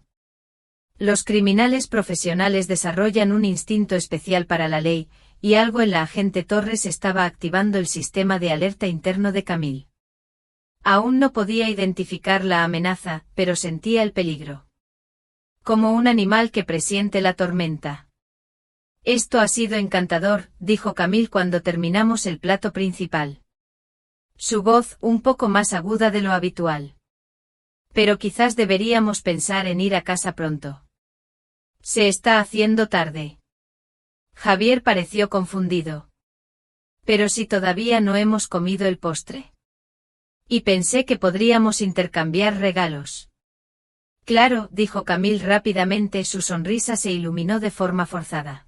Los criminales profesionales desarrollan un instinto especial para la ley, y algo en la agente Torres estaba activando el sistema de alerta interno de Camille. Aún no podía identificar la amenaza, pero sentía el peligro. Como un animal que presiente la tormenta. Esto ha sido encantador, dijo Camille cuando terminamos el plato principal. Su voz un poco más aguda de lo habitual. Pero quizás deberíamos pensar en ir a casa pronto. Se está haciendo tarde. Javier pareció confundido. Pero si todavía no hemos comido el postre. Y pensé que podríamos intercambiar regalos. Claro, dijo Camille rápidamente, su sonrisa se iluminó de forma forzada.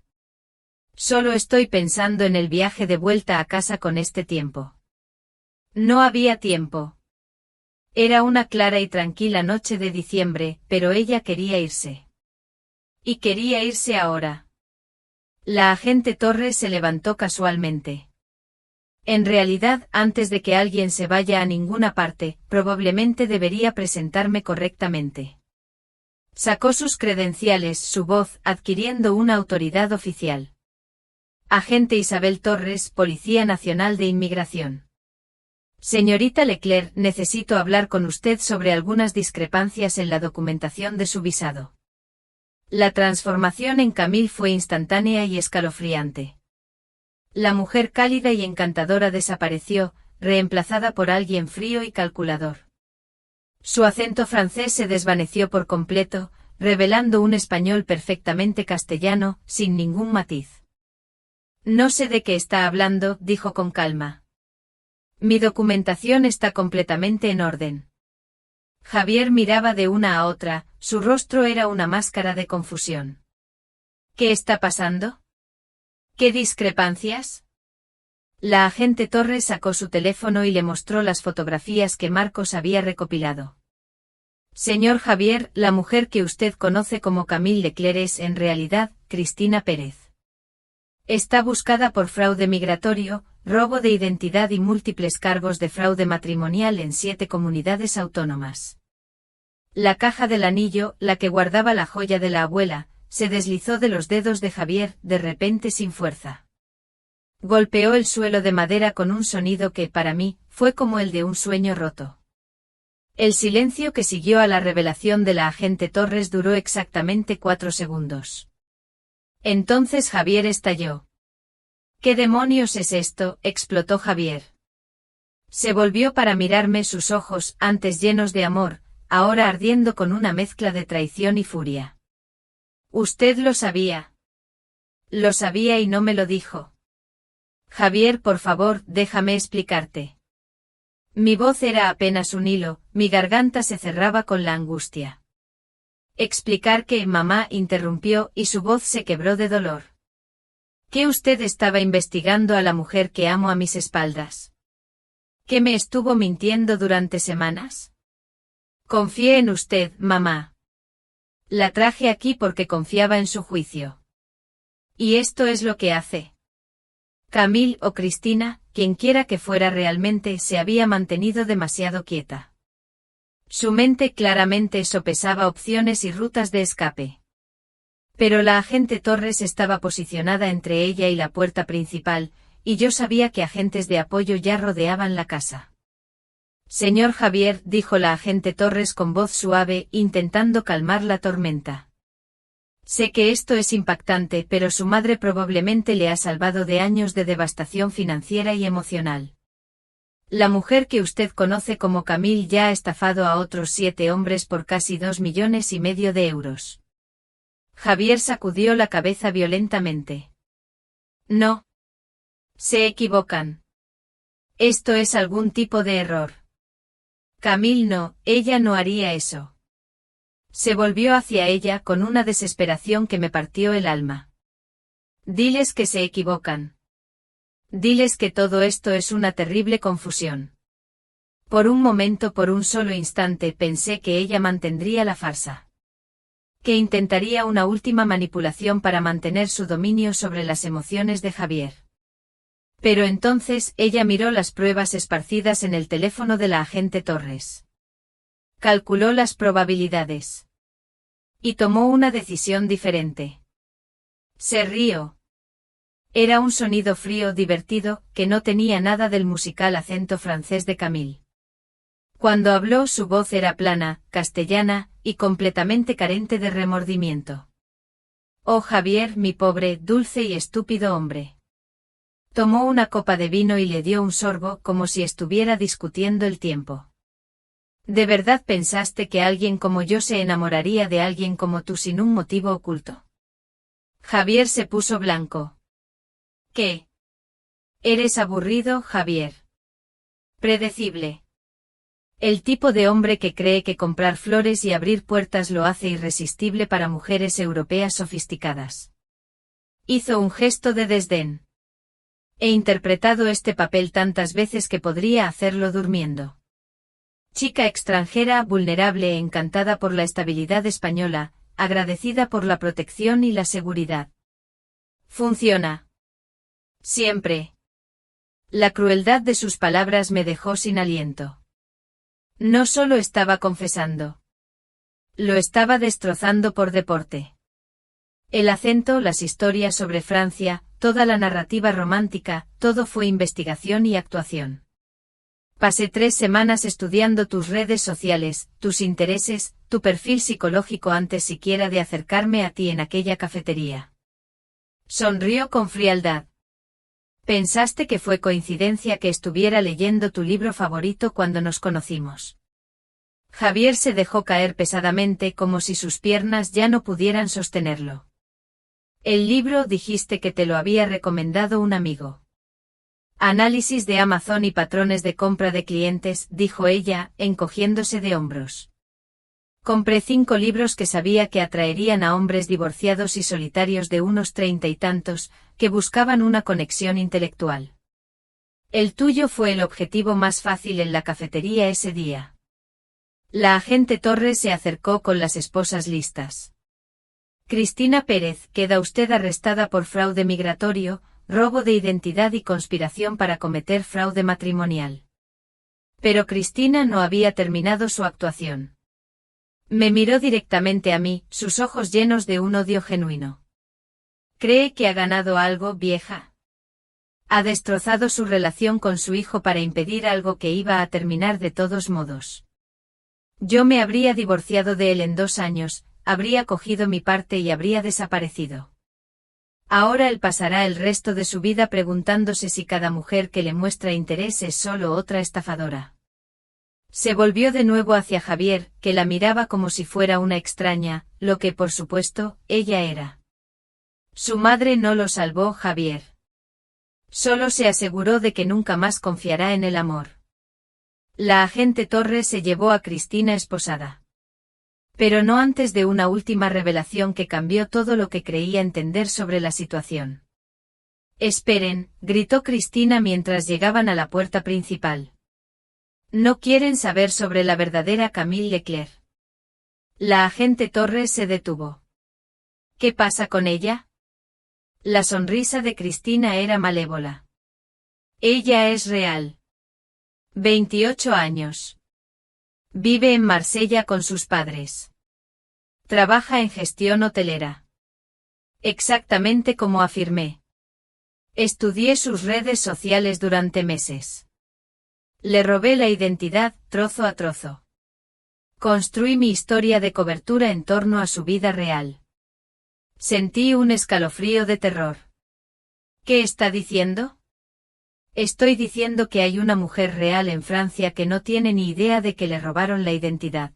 Solo estoy pensando en el viaje de vuelta a casa con este tiempo. No había tiempo. Era una clara y tranquila noche de diciembre, pero ella quería irse. Y quería irse ahora. La agente Torres se levantó casualmente. En realidad, antes de que alguien se vaya a ninguna parte, probablemente debería presentarme correctamente. Sacó sus credenciales, su voz adquiriendo una autoridad oficial. Agente Isabel Torres, Policía Nacional de Inmigración. Señorita Leclerc, necesito hablar con usted sobre algunas discrepancias en la documentación de su visado. La transformación en Camille fue instantánea y escalofriante. La mujer cálida y encantadora desapareció, reemplazada por alguien frío y calculador. Su acento francés se desvaneció por completo, revelando un español perfectamente castellano, sin ningún matiz. No sé de qué está hablando, dijo con calma. Mi documentación está completamente en orden. Javier miraba de una a otra, su rostro era una máscara de confusión. ¿Qué está pasando? ¿Qué discrepancias? La agente Torres sacó su teléfono y le mostró las fotografías que Marcos había recopilado. Señor Javier, la mujer que usted conoce como Camille Leclerc es en realidad Cristina Pérez. Está buscada por fraude migratorio, robo de identidad y múltiples cargos de fraude matrimonial en 7 comunidades autónomas. La caja del anillo, la que guardaba la joya de la abuela, se deslizó de los dedos de Javier, de repente sin fuerza. Golpeó el suelo de madera con un sonido que, para mí, fue como el de un sueño roto. El silencio que siguió a la revelación de la agente Torres duró exactamente 4 segundos. Entonces Javier estalló. ¿Qué demonios es esto?, explotó Javier. Se volvió para mirarme, sus ojos, antes llenos de amor, ahora ardiendo con una mezcla de traición y furia. Usted lo sabía. Lo sabía y no me lo dijo. Javier, por favor, déjame explicarte. Mi voz era apenas un hilo, mi garganta se cerraba con la angustia. Explicar que mamá interrumpió y su voz se quebró de dolor. ¿Que usted estaba investigando a la mujer que amo a mis espaldas? ¿Que me estuvo mintiendo durante semanas? Confié en usted, mamá. La traje aquí porque confiaba en su juicio. Y esto es lo que hace. Camille o Cristina, quienquiera que fuera realmente, se había mantenido demasiado quieta. Su mente claramente sopesaba opciones y rutas de escape. Pero la agente Torres estaba posicionada entre ella y la puerta principal, y yo sabía que agentes de apoyo ya rodeaban la casa. Señor Javier, dijo la agente Torres con voz suave, intentando calmar la tormenta. Sé que esto es impactante, pero su madre probablemente le ha salvado de años de devastación financiera y emocional. La mujer que usted conoce como Camille ya ha estafado a otros 7 hombres por casi 2,5 millones de euros. Javier sacudió la cabeza violentamente. No. Se equivocan. Esto es algún tipo de error. Camille no, ella no haría eso. Se volvió hacia ella con una desesperación que me partió el alma. Diles que se equivocan. Diles que todo esto es una terrible confusión. Por un momento, por un solo instante, pensé que ella mantendría la farsa. Que intentaría una última manipulación para mantener su dominio sobre las emociones de Javier. Pero entonces ella miró las pruebas esparcidas en el teléfono de la agente Torres. Calculó las probabilidades. Y tomó una decisión diferente. Se rió. Era un sonido frío, divertido, que no tenía nada del musical acento francés de Camille. Cuando habló, su voz era plana, castellana, y completamente carente de remordimiento. Oh Javier, mi pobre, dulce y estúpido hombre. Tomó una copa de vino y le dio un sorbo como si estuviera discutiendo el tiempo. ¿De verdad pensaste que alguien como yo se enamoraría de alguien como tú sin un motivo oculto? Javier se puso blanco. ¿Qué? Eres aburrido, Javier. Predecible. El tipo de hombre que cree que comprar flores y abrir puertas lo hace irresistible para mujeres europeas sofisticadas. Hizo un gesto de desdén. He interpretado este papel tantas veces que podría hacerlo durmiendo. Chica extranjera, vulnerable e encantada por la estabilidad española, agradecida por la protección y la seguridad. Funciona. Siempre. La crueldad de sus palabras me dejó sin aliento. No solo estaba confesando. Lo estaba destrozando por deporte. El acento, las historias sobre Francia, toda la narrativa romántica, todo fue investigación y actuación. Pasé 3 semanas estudiando tus redes sociales, tus intereses, tu perfil psicológico antes siquiera de acercarme a ti en aquella cafetería. Sonrió con frialdad. ¿Pensaste que fue coincidencia que estuviera leyendo tu libro favorito cuando nos conocimos? Javier se dejó caer pesadamente como si sus piernas ya no pudieran sostenerlo. El libro dijiste que te lo había recomendado un amigo. Análisis de Amazon y patrones de compra de clientes, dijo ella, encogiéndose de hombros. Compré 5 libros que sabía que atraerían a hombres divorciados y solitarios de unos 30 y tantos, que buscaban una conexión intelectual. El tuyo fue el objetivo más fácil en la cafetería ese día. La agente Torres se acercó con las esposas listas. Cristina Pérez, queda usted arrestada por fraude migratorio, robo de identidad y conspiración para cometer fraude matrimonial. Pero Cristina no había terminado su actuación. Me miró directamente a mí, sus ojos llenos de un odio genuino. ¿Cree que ha ganado algo, vieja? Ha destrozado su relación con su hijo para impedir algo que iba a terminar de todos modos. Yo me habría divorciado de él en 2 años, habría cogido mi parte y habría desaparecido. Ahora él pasará el resto de su vida preguntándose si cada mujer que le muestra interés es solo otra estafadora. Se volvió de nuevo hacia Javier, que la miraba como si fuera una extraña, lo que por supuesto, ella era. Su madre no lo salvó, Javier. Solo se aseguró de que nunca más confiará en el amor. La agente Torres se llevó a Cristina esposada. Pero no antes de una última revelación que cambió todo lo que creía entender sobre la situación. Esperen, gritó Cristina mientras llegaban a la puerta principal. No quieren saber sobre la verdadera Camille Leclerc. La agente Torres se detuvo. ¿Qué pasa con ella? La sonrisa de Cristina era malévola. Ella es real. 28 años. Vive en Marsella con sus padres. Trabaja en gestión hotelera. Exactamente como afirmé. Estudié sus redes sociales durante meses. Le robé la identidad, trozo a trozo. Construí mi historia de cobertura en torno a su vida real. Sentí un escalofrío de terror. ¿Qué está diciendo? Estoy diciendo que hay una mujer real en Francia que no tiene ni idea de que le robaron la identidad.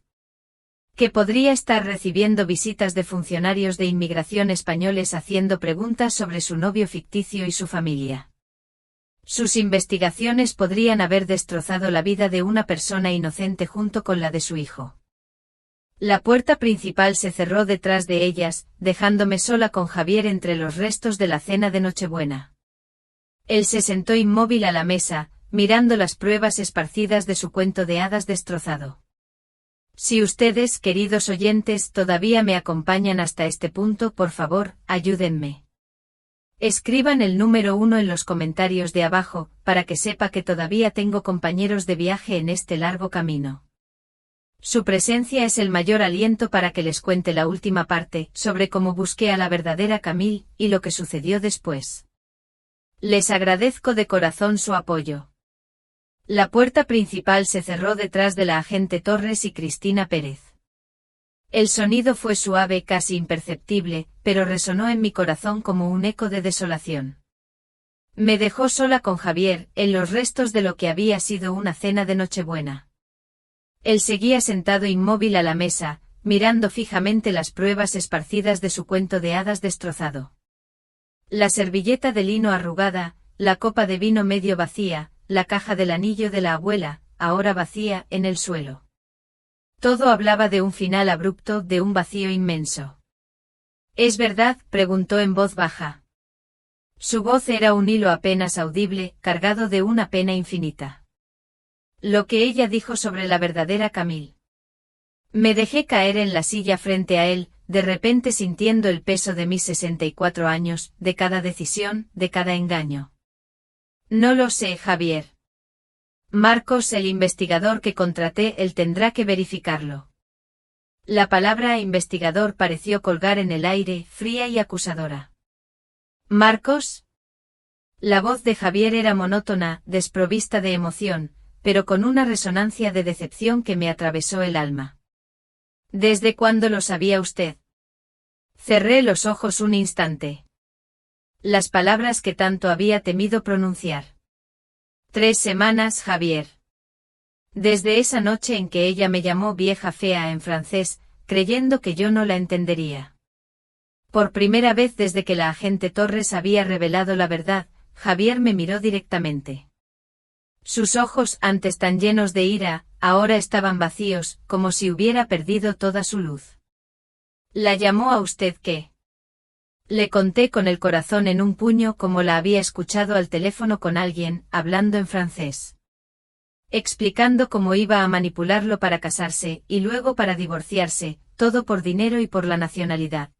Que podría estar recibiendo visitas de funcionarios de inmigración españoles haciendo preguntas sobre su novio ficticio y su familia. Sus investigaciones podrían haber destrozado la vida de una persona inocente junto con la de su hijo. La puerta principal se cerró detrás de ellas, dejándome sola con Javier entre los restos de la cena de Nochebuena. Él se sentó inmóvil a la mesa, mirando las pruebas esparcidas de su cuento de hadas destrozado. Si ustedes, queridos oyentes, todavía me acompañan hasta este punto, por favor, ayúdenme. Escriban el número 1 en los comentarios de abajo, para que sepa que todavía tengo compañeros de viaje en este largo camino. Su presencia es el mayor aliento para que les cuente la última parte, sobre cómo busqué a la verdadera Camille, y lo que sucedió después. Les agradezco de corazón su apoyo. La puerta principal se cerró detrás de la agente Torres y Cristina Pérez. El sonido fue suave, casi imperceptible, pero resonó en mi corazón como un eco de desolación. Me dejó sola con Javier, en los restos de lo que había sido una cena de Nochebuena. Él seguía sentado inmóvil a la mesa, mirando fijamente las pruebas esparcidas de su cuento de hadas destrozado. La servilleta de lino arrugada, la copa de vino medio vacía, la caja del anillo de la abuela, ahora vacía, en el suelo. Todo hablaba de un final abrupto, de un vacío inmenso. ¿Es verdad?, preguntó en voz baja. Su voz era un hilo apenas audible, cargado de una pena infinita. Lo que ella dijo sobre la verdadera Camille. Me dejé caer en la silla frente a él, de repente sintiendo el peso de mis 64 años, de cada decisión, de cada engaño. No lo sé, Javier. Marcos, el investigador que contraté, él tendrá que verificarlo. La palabra investigador pareció colgar en el aire, fría y acusadora. ¿Marcos? La voz de Javier era monótona, desprovista de emoción, pero con una resonancia de decepción que me atravesó el alma. ¿Desde cuándo lo sabía usted? Cerré los ojos un instante. Las palabras que tanto había temido pronunciar. 3 semanas, Javier. Desde esa noche en que ella me llamó vieja fea en francés, creyendo que yo no la entendería. Por primera vez desde que la agente Torres había revelado la verdad, Javier me miró directamente. Sus ojos, antes tan llenos de ira, ahora estaban vacíos, como si hubiera perdido toda su luz. ¿La llamó a usted qué? Le conté con el corazón en un puño como la había escuchado al teléfono con alguien, hablando en francés. Explicando cómo iba a manipularlo para casarse, y luego para divorciarse, todo por dinero y por la nacionalidad.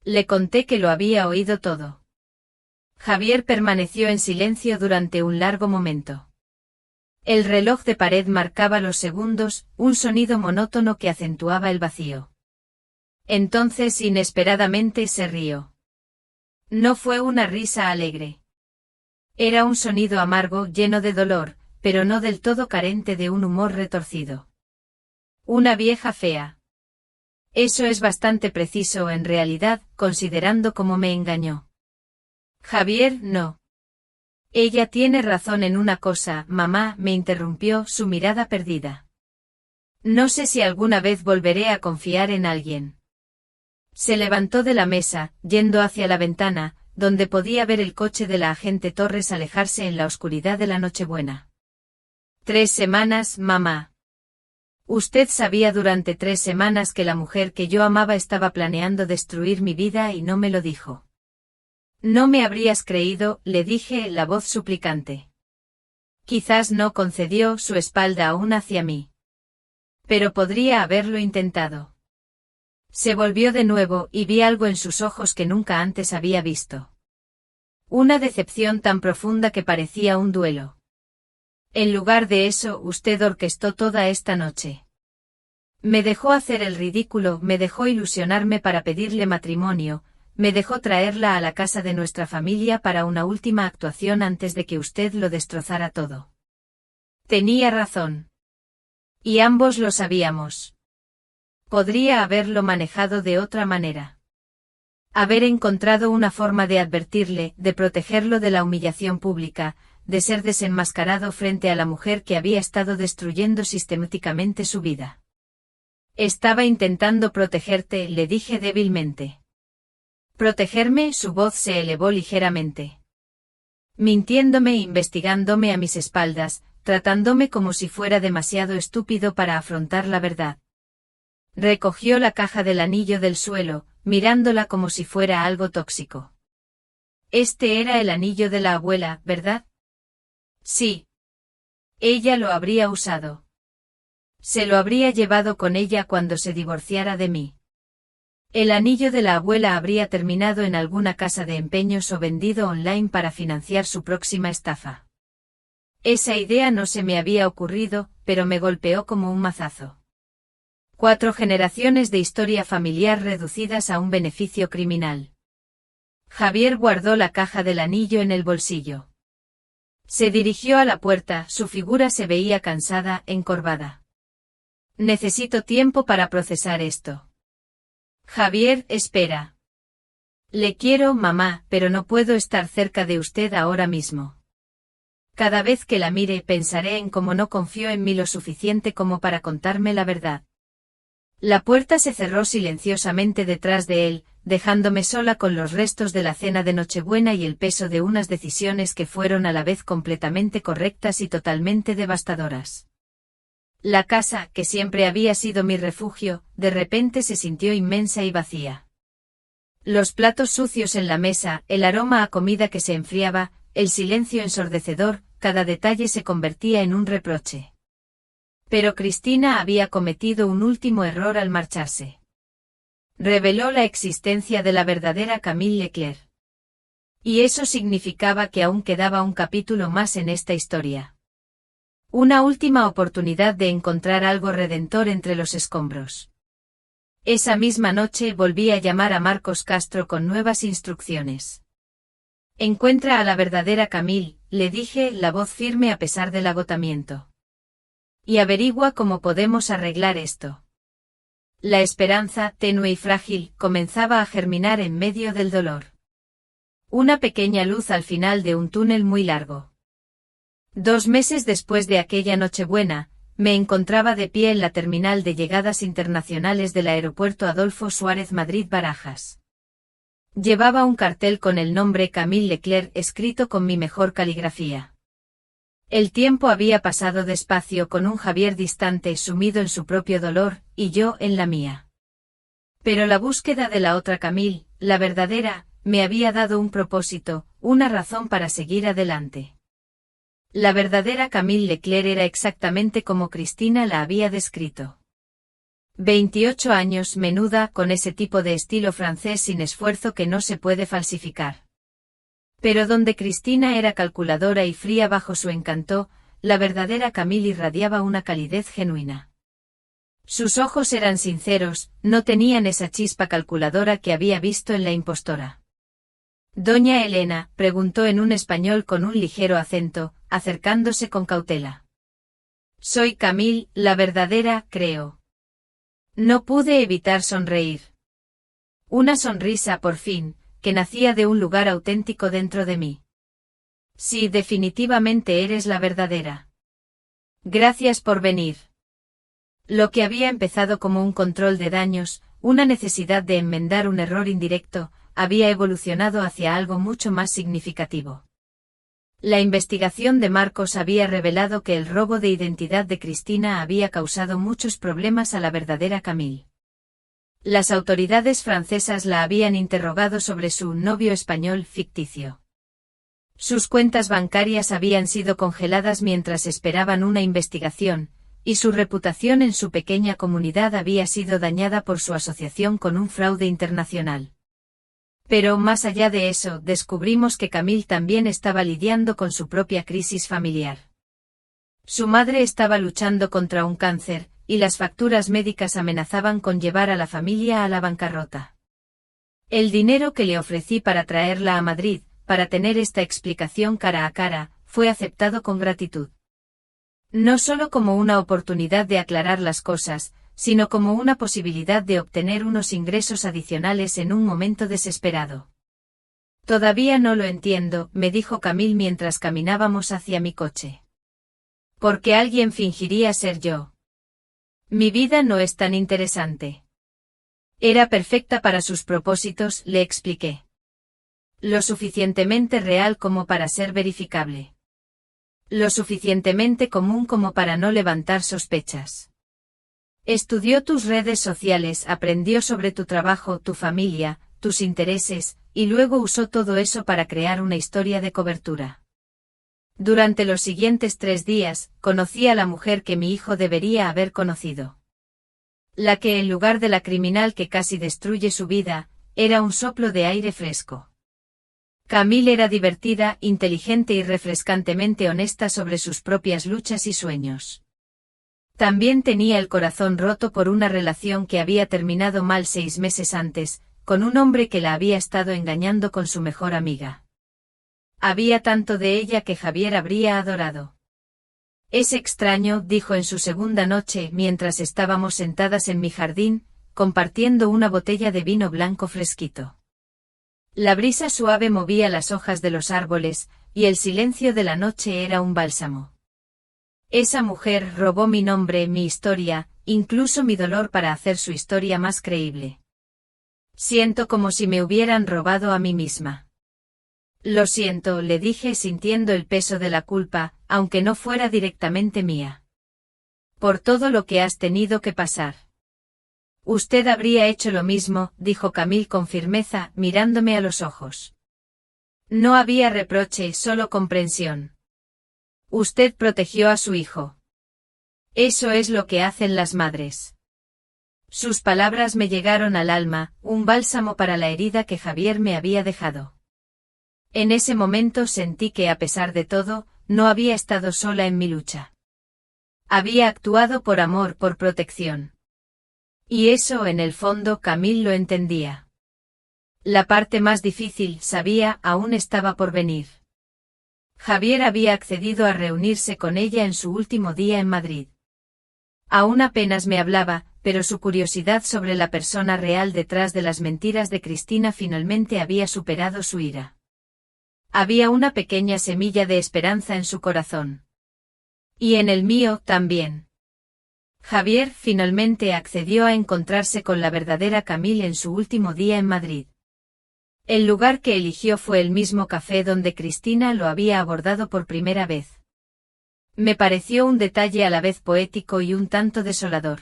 Le conté que lo había oído todo. Javier permaneció en silencio durante un largo momento. El reloj de pared marcaba los segundos, un sonido monótono que acentuaba el vacío. Entonces inesperadamente se rió. No fue una risa alegre. Era un sonido amargo, lleno de dolor, pero no del todo carente de un humor retorcido. Una vieja fea. Eso es bastante preciso en realidad, considerando cómo me engañó. Javier, no. Ella tiene razón en una cosa, mamá, me interrumpió, su mirada perdida. No sé si alguna vez volveré a confiar en alguien. Se levantó de la mesa, yendo hacia la ventana, donde podía ver el coche de la agente Torres alejarse en la oscuridad de la Nochebuena. 3 semanas, mamá. Usted sabía durante 3 semanas que la mujer que yo amaba estaba planeando destruir mi vida y no me lo dijo. No me habrías creído, le dije, la voz suplicante. Quizás no concedió su espalda aún hacia mí. Pero podría haberlo intentado. Se volvió de nuevo y vi algo en sus ojos que nunca antes había visto. Una decepción tan profunda que parecía un duelo. En lugar de eso, usted orquestó toda esta noche. Me dejó hacer el ridículo, me dejó ilusionarme para pedirle matrimonio, me dejó traerla a la casa de nuestra familia para una última actuación antes de que usted lo destrozara todo. Tenía razón. Y ambos lo sabíamos. Podría haberlo manejado de otra manera. Haber encontrado una forma de advertirle, de protegerlo de la humillación pública, de ser desenmascarado frente a la mujer que había estado destruyendo sistemáticamente su vida. Estaba intentando protegerte, le dije débilmente. Protegerme, su voz se elevó ligeramente. Mintiéndome, investigándome a mis espaldas, tratándome como si fuera demasiado estúpido para afrontar la verdad. Recogió la caja del anillo del suelo, mirándola como si fuera algo tóxico. Este era el anillo de la abuela, ¿verdad? Sí. Ella lo habría usado. Se lo habría llevado con ella cuando se divorciara de mí. El anillo de la abuela habría terminado en alguna casa de empeños o vendido online para financiar su próxima estafa. Esa idea no se me había ocurrido, pero me golpeó como un mazazo. 4 generaciones de historia familiar reducidas a un beneficio criminal. Javier guardó la caja del anillo en el bolsillo. Se dirigió a la puerta, su figura se veía cansada, encorvada. Necesito tiempo para procesar esto. Javier, espera. Le quiero, mamá, pero no puedo estar cerca de usted ahora mismo. Cada vez que la mire pensaré en cómo no confió en mí lo suficiente como para contarme la verdad. La puerta se cerró silenciosamente detrás de él, dejándome sola con los restos de la cena de Nochebuena y el peso de unas decisiones que fueron a la vez completamente correctas y totalmente devastadoras. La casa, que siempre había sido mi refugio, de repente se sintió inmensa y vacía. Los platos sucios en la mesa, el aroma a comida que se enfriaba, el silencio ensordecedor, cada detalle se convertía en un reproche. Pero Cristina había cometido un último error al marcharse. Reveló la existencia de la verdadera Camille Leclerc. Y eso significaba que aún quedaba un capítulo más en esta historia. Una última oportunidad de encontrar algo redentor entre los escombros. Esa misma noche volví a llamar a Marcos Castro con nuevas instrucciones. Encuentra a la verdadera Camille, le dije, la voz firme a pesar del agotamiento. Y averigua cómo podemos arreglar esto. La esperanza, tenue y frágil, comenzaba a germinar en medio del dolor. Una pequeña luz al final de un túnel muy largo. 2 meses después de aquella Nochebuena, me encontraba de pie en la terminal de llegadas internacionales del aeropuerto Adolfo Suárez Madrid-Barajas. Llevaba un cartel con el nombre Camille Leclerc escrito con mi mejor caligrafía. El tiempo había pasado despacio con un Javier distante sumido en su propio dolor, y yo en la mía. Pero la búsqueda de la otra Camille, la verdadera, me había dado un propósito, una razón para seguir adelante. La verdadera Camille Leclerc era exactamente como Cristina la había descrito. 28 años, menuda, con ese tipo de estilo francés sin esfuerzo que no se puede falsificar. Pero donde Cristina era calculadora y fría bajo su encanto, la verdadera Camille irradiaba una calidez genuina. Sus ojos eran sinceros, no tenían esa chispa calculadora que había visto en la impostora. Doña Elena, preguntó en un español con un ligero acento, acercándose con cautela. Soy Camille, la verdadera, creo. No pude evitar sonreír. Una sonrisa, por fin, que nacía de un lugar auténtico dentro de mí. Sí, definitivamente eres la verdadera. Gracias por venir. Lo que había empezado como un control de daños, una necesidad de enmendar un error indirecto, había evolucionado hacia algo mucho más significativo. La investigación de Marcos había revelado que el robo de identidad de Cristina había causado muchos problemas a la verdadera Camille. Las autoridades francesas la habían interrogado sobre su novio español ficticio. Sus cuentas bancarias habían sido congeladas mientras esperaban una investigación, y su reputación en su pequeña comunidad había sido dañada por su asociación con un fraude internacional. Pero más allá de eso, descubrimos que Camille también estaba lidiando con su propia crisis familiar. Su madre estaba luchando contra un cáncer, y las facturas médicas amenazaban con llevar a la familia a la bancarrota. El dinero que le ofrecí para traerla a Madrid, para tener esta explicación cara a cara, fue aceptado con gratitud. No solo como una oportunidad de aclarar las cosas, sino como una posibilidad de obtener unos ingresos adicionales en un momento desesperado. Todavía no lo entiendo, me dijo Camille mientras caminábamos hacia mi coche. ¿Por qué alguien fingiría ser yo? Mi vida no es tan interesante. Era perfecta para sus propósitos, le expliqué. Lo suficientemente real como para ser verificable. Lo suficientemente común como para no levantar sospechas. Estudió tus redes sociales, aprendió sobre tu trabajo, tu familia, tus intereses, y luego usó todo eso para crear una historia de cobertura. Durante los siguientes 3 días, conocí a la mujer que mi hijo debería haber conocido. La que en lugar de la criminal que casi destruye su vida, era un soplo de aire fresco. Camille era divertida, inteligente y refrescantemente honesta sobre sus propias luchas y sueños. También tenía el corazón roto por una relación que había terminado mal 6 meses antes, con un hombre que la había estado engañando con su mejor amiga. Había tanto de ella que Javier habría adorado. Es extraño, dijo en su segunda noche mientras estábamos sentadas en mi jardín, compartiendo una botella de vino blanco fresquito. La brisa suave movía las hojas de los árboles, y el silencio de la noche era un bálsamo. Esa mujer robó mi nombre, mi historia, incluso mi dolor para hacer su historia más creíble. Siento como si me hubieran robado a mí misma. Lo siento, le dije sintiendo el peso de la culpa, aunque no fuera directamente mía. Por todo lo que has tenido que pasar. Usted habría hecho lo mismo, dijo Camille con firmeza, mirándome a los ojos. No había reproche, solo comprensión. Usted protegió a su hijo. Eso es lo que hacen las madres. Sus palabras me llegaron al alma, un bálsamo para la herida que Javier me había dejado. En ese momento sentí que a pesar de todo, no había estado sola en mi lucha. Había actuado por amor, por protección. Y eso en el fondo Camille lo entendía. La parte más difícil, sabía, aún estaba por venir. Javier había accedido a reunirse con ella en su último día en Madrid. Aún apenas me hablaba, pero su curiosidad sobre la persona real detrás de las mentiras de Cristina finalmente había superado su ira. Había una pequeña semilla de esperanza en su corazón. Y en el mío también. Javier finalmente accedió a encontrarse con la verdadera Camille en su último día en Madrid. El lugar que eligió fue el mismo café donde Cristina lo había abordado por primera vez. Me pareció un detalle a la vez poético y un tanto desolador.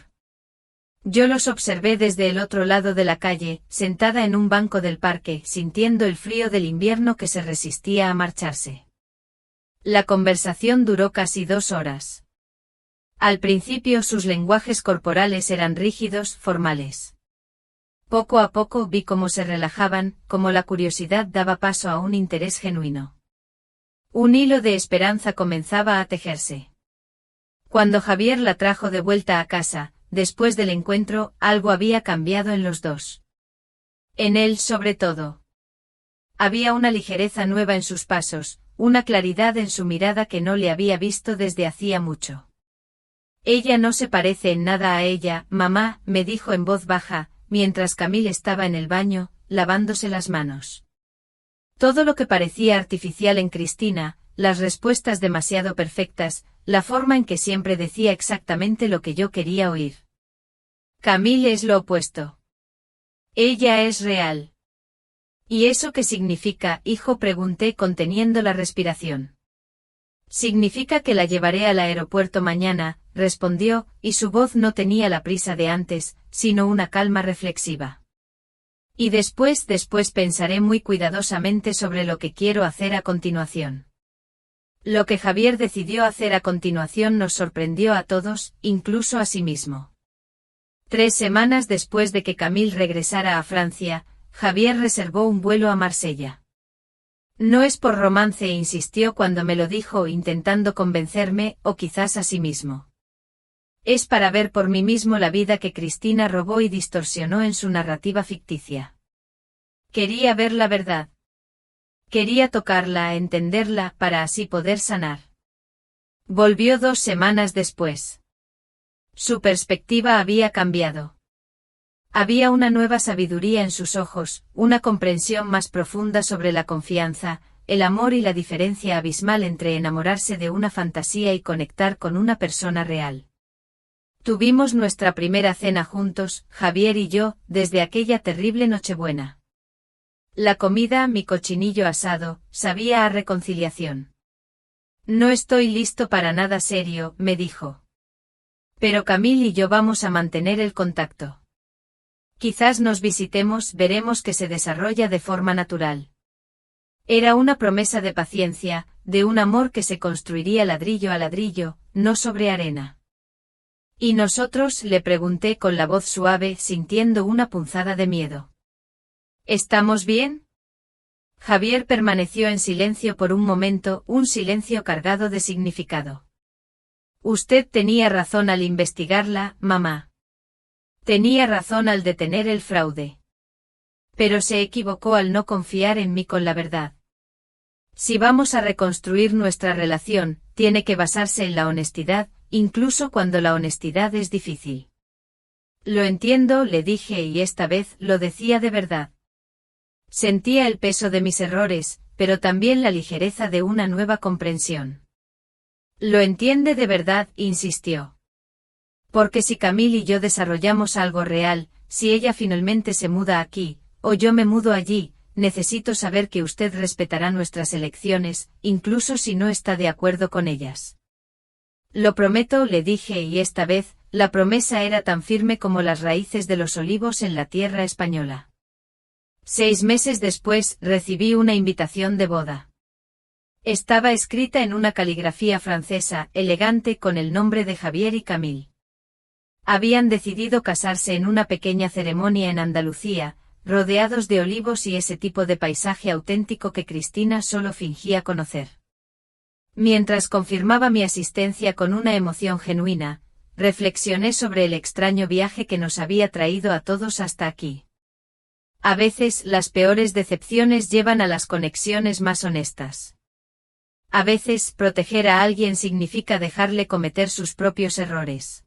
Yo los observé desde el otro lado de la calle, sentada en un banco del parque, sintiendo el frío del invierno que se resistía a marcharse. La conversación duró casi 2 horas. Al principio sus lenguajes corporales eran rígidos, formales. Poco a poco vi cómo se relajaban, cómo la curiosidad daba paso a un interés genuino. Un hilo de esperanza comenzaba a tejerse. Cuando Javier la trajo de vuelta a casa, después del encuentro, algo había cambiado en los dos. En él sobre todo. Había una ligereza nueva en sus pasos, una claridad en su mirada que no le había visto desde hacía mucho. Ella no se parece en nada a ella, mamá, me dijo en voz baja, mientras Camille estaba en el baño, lavándose las manos. Todo lo que parecía artificial en Cristina, las respuestas demasiado perfectas, la forma en que siempre decía exactamente lo que yo quería oír. Camille es lo opuesto. Ella es real. ¿Y eso qué significa, hijo? Pregunté conteniendo la respiración. Significa que la llevaré al aeropuerto mañana, respondió, y su voz no tenía la prisa de antes, sino una calma reflexiva. Y después pensaré muy cuidadosamente sobre lo que quiero hacer a continuación. Lo que Javier decidió hacer a continuación nos sorprendió a todos, incluso a sí mismo. 3 semanas después de que Camille regresara a Francia, Javier reservó un vuelo a Marsella. No es por romance, insistió cuando me lo dijo, intentando convencerme, o quizás a sí mismo. Es para ver por mí mismo la vida que Cristina robó y distorsionó en su narrativa ficticia. Quería ver la verdad. Quería tocarla, entenderla, para así poder sanar. Volvió 2 semanas después. Su perspectiva había cambiado. Había una nueva sabiduría en sus ojos, una comprensión más profunda sobre la confianza, el amor y la diferencia abismal entre enamorarse de una fantasía y conectar con una persona real. Tuvimos nuestra primera cena juntos, Javier y yo, desde aquella terrible Nochebuena. La comida, mi cochinillo asado, sabía a reconciliación. No estoy listo para nada serio, me dijo. Pero Camille y yo vamos a mantener el contacto. Quizás nos visitemos, veremos que se desarrolla de forma natural. Era una promesa de paciencia, de un amor que se construiría ladrillo a ladrillo, no sobre arena. ¿Y nosotros?, le pregunté con la voz suave, sintiendo una punzada de miedo. ¿Estamos bien? Javier permaneció en silencio por un momento, un silencio cargado de significado. Usted tenía razón al investigarla, mamá. Tenía razón al detener el fraude. Pero se equivocó al no confiar en mí con la verdad. Si vamos a reconstruir nuestra relación, tiene que basarse en la honestidad, incluso cuando la honestidad es difícil. Lo entiendo, le dije, y esta vez lo decía de verdad. Sentía el peso de mis errores, pero también la ligereza de una nueva comprensión. Lo entiende de verdad, insistió. Porque si Camille y yo desarrollamos algo real, si ella finalmente se muda aquí, o yo me mudo allí, necesito saber que usted respetará nuestras elecciones, incluso si no está de acuerdo con ellas. Lo prometo, le dije, y esta vez, la promesa era tan firme como las raíces de los olivos en la tierra española. 6 meses después, recibí una invitación de boda. Estaba escrita en una caligrafía francesa, elegante, con el nombre de Javier y Camille. Habían decidido casarse en una pequeña ceremonia en Andalucía, rodeados de olivos y ese tipo de paisaje auténtico que Cristina solo fingía conocer. Mientras confirmaba mi asistencia con una emoción genuina, reflexioné sobre el extraño viaje que nos había traído a todos hasta aquí. A veces las peores decepciones llevan a las conexiones más honestas. A veces proteger a alguien significa dejarle cometer sus propios errores.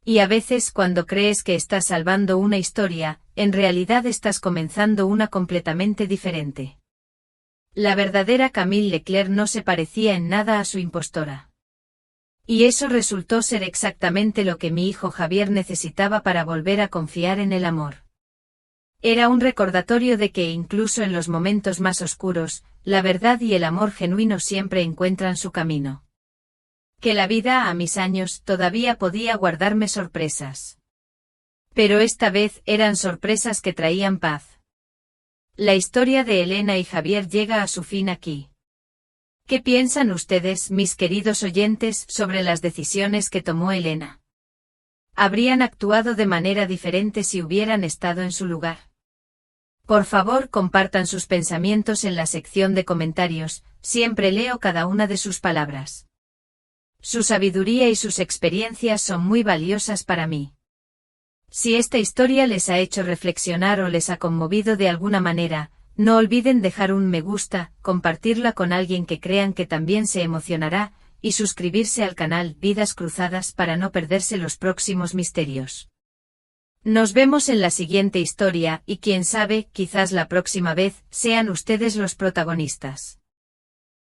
Y a veces cuando crees que estás salvando una historia, en realidad estás comenzando una completamente diferente. La verdadera Camille Leclerc no se parecía en nada a su impostora. Y eso resultó ser exactamente lo que mi hijo Javier necesitaba para volver a confiar en el amor. Era un recordatorio de que incluso en los momentos más oscuros, la verdad y el amor genuino siempre encuentran su camino. Que la vida a mis años todavía podía guardarme sorpresas. Pero esta vez eran sorpresas que traían paz. La historia de Elena y Javier llega a su fin aquí. ¿Qué piensan ustedes, mis queridos oyentes, sobre las decisiones que tomó Elena? ¿Habrían actuado de manera diferente si hubieran estado en su lugar? Por favor, compartan sus pensamientos en la sección de comentarios, siempre leo cada una de sus palabras. Su sabiduría y sus experiencias son muy valiosas para mí. Si esta historia les ha hecho reflexionar o les ha conmovido de alguna manera, no olviden dejar un me gusta, compartirla con alguien que crean que también se emocionará, y suscribirse al canal Vidas Cruzadas para no perderse los próximos misterios. Nos vemos en la siguiente historia y quién sabe, quizás la próxima vez, sean ustedes los protagonistas.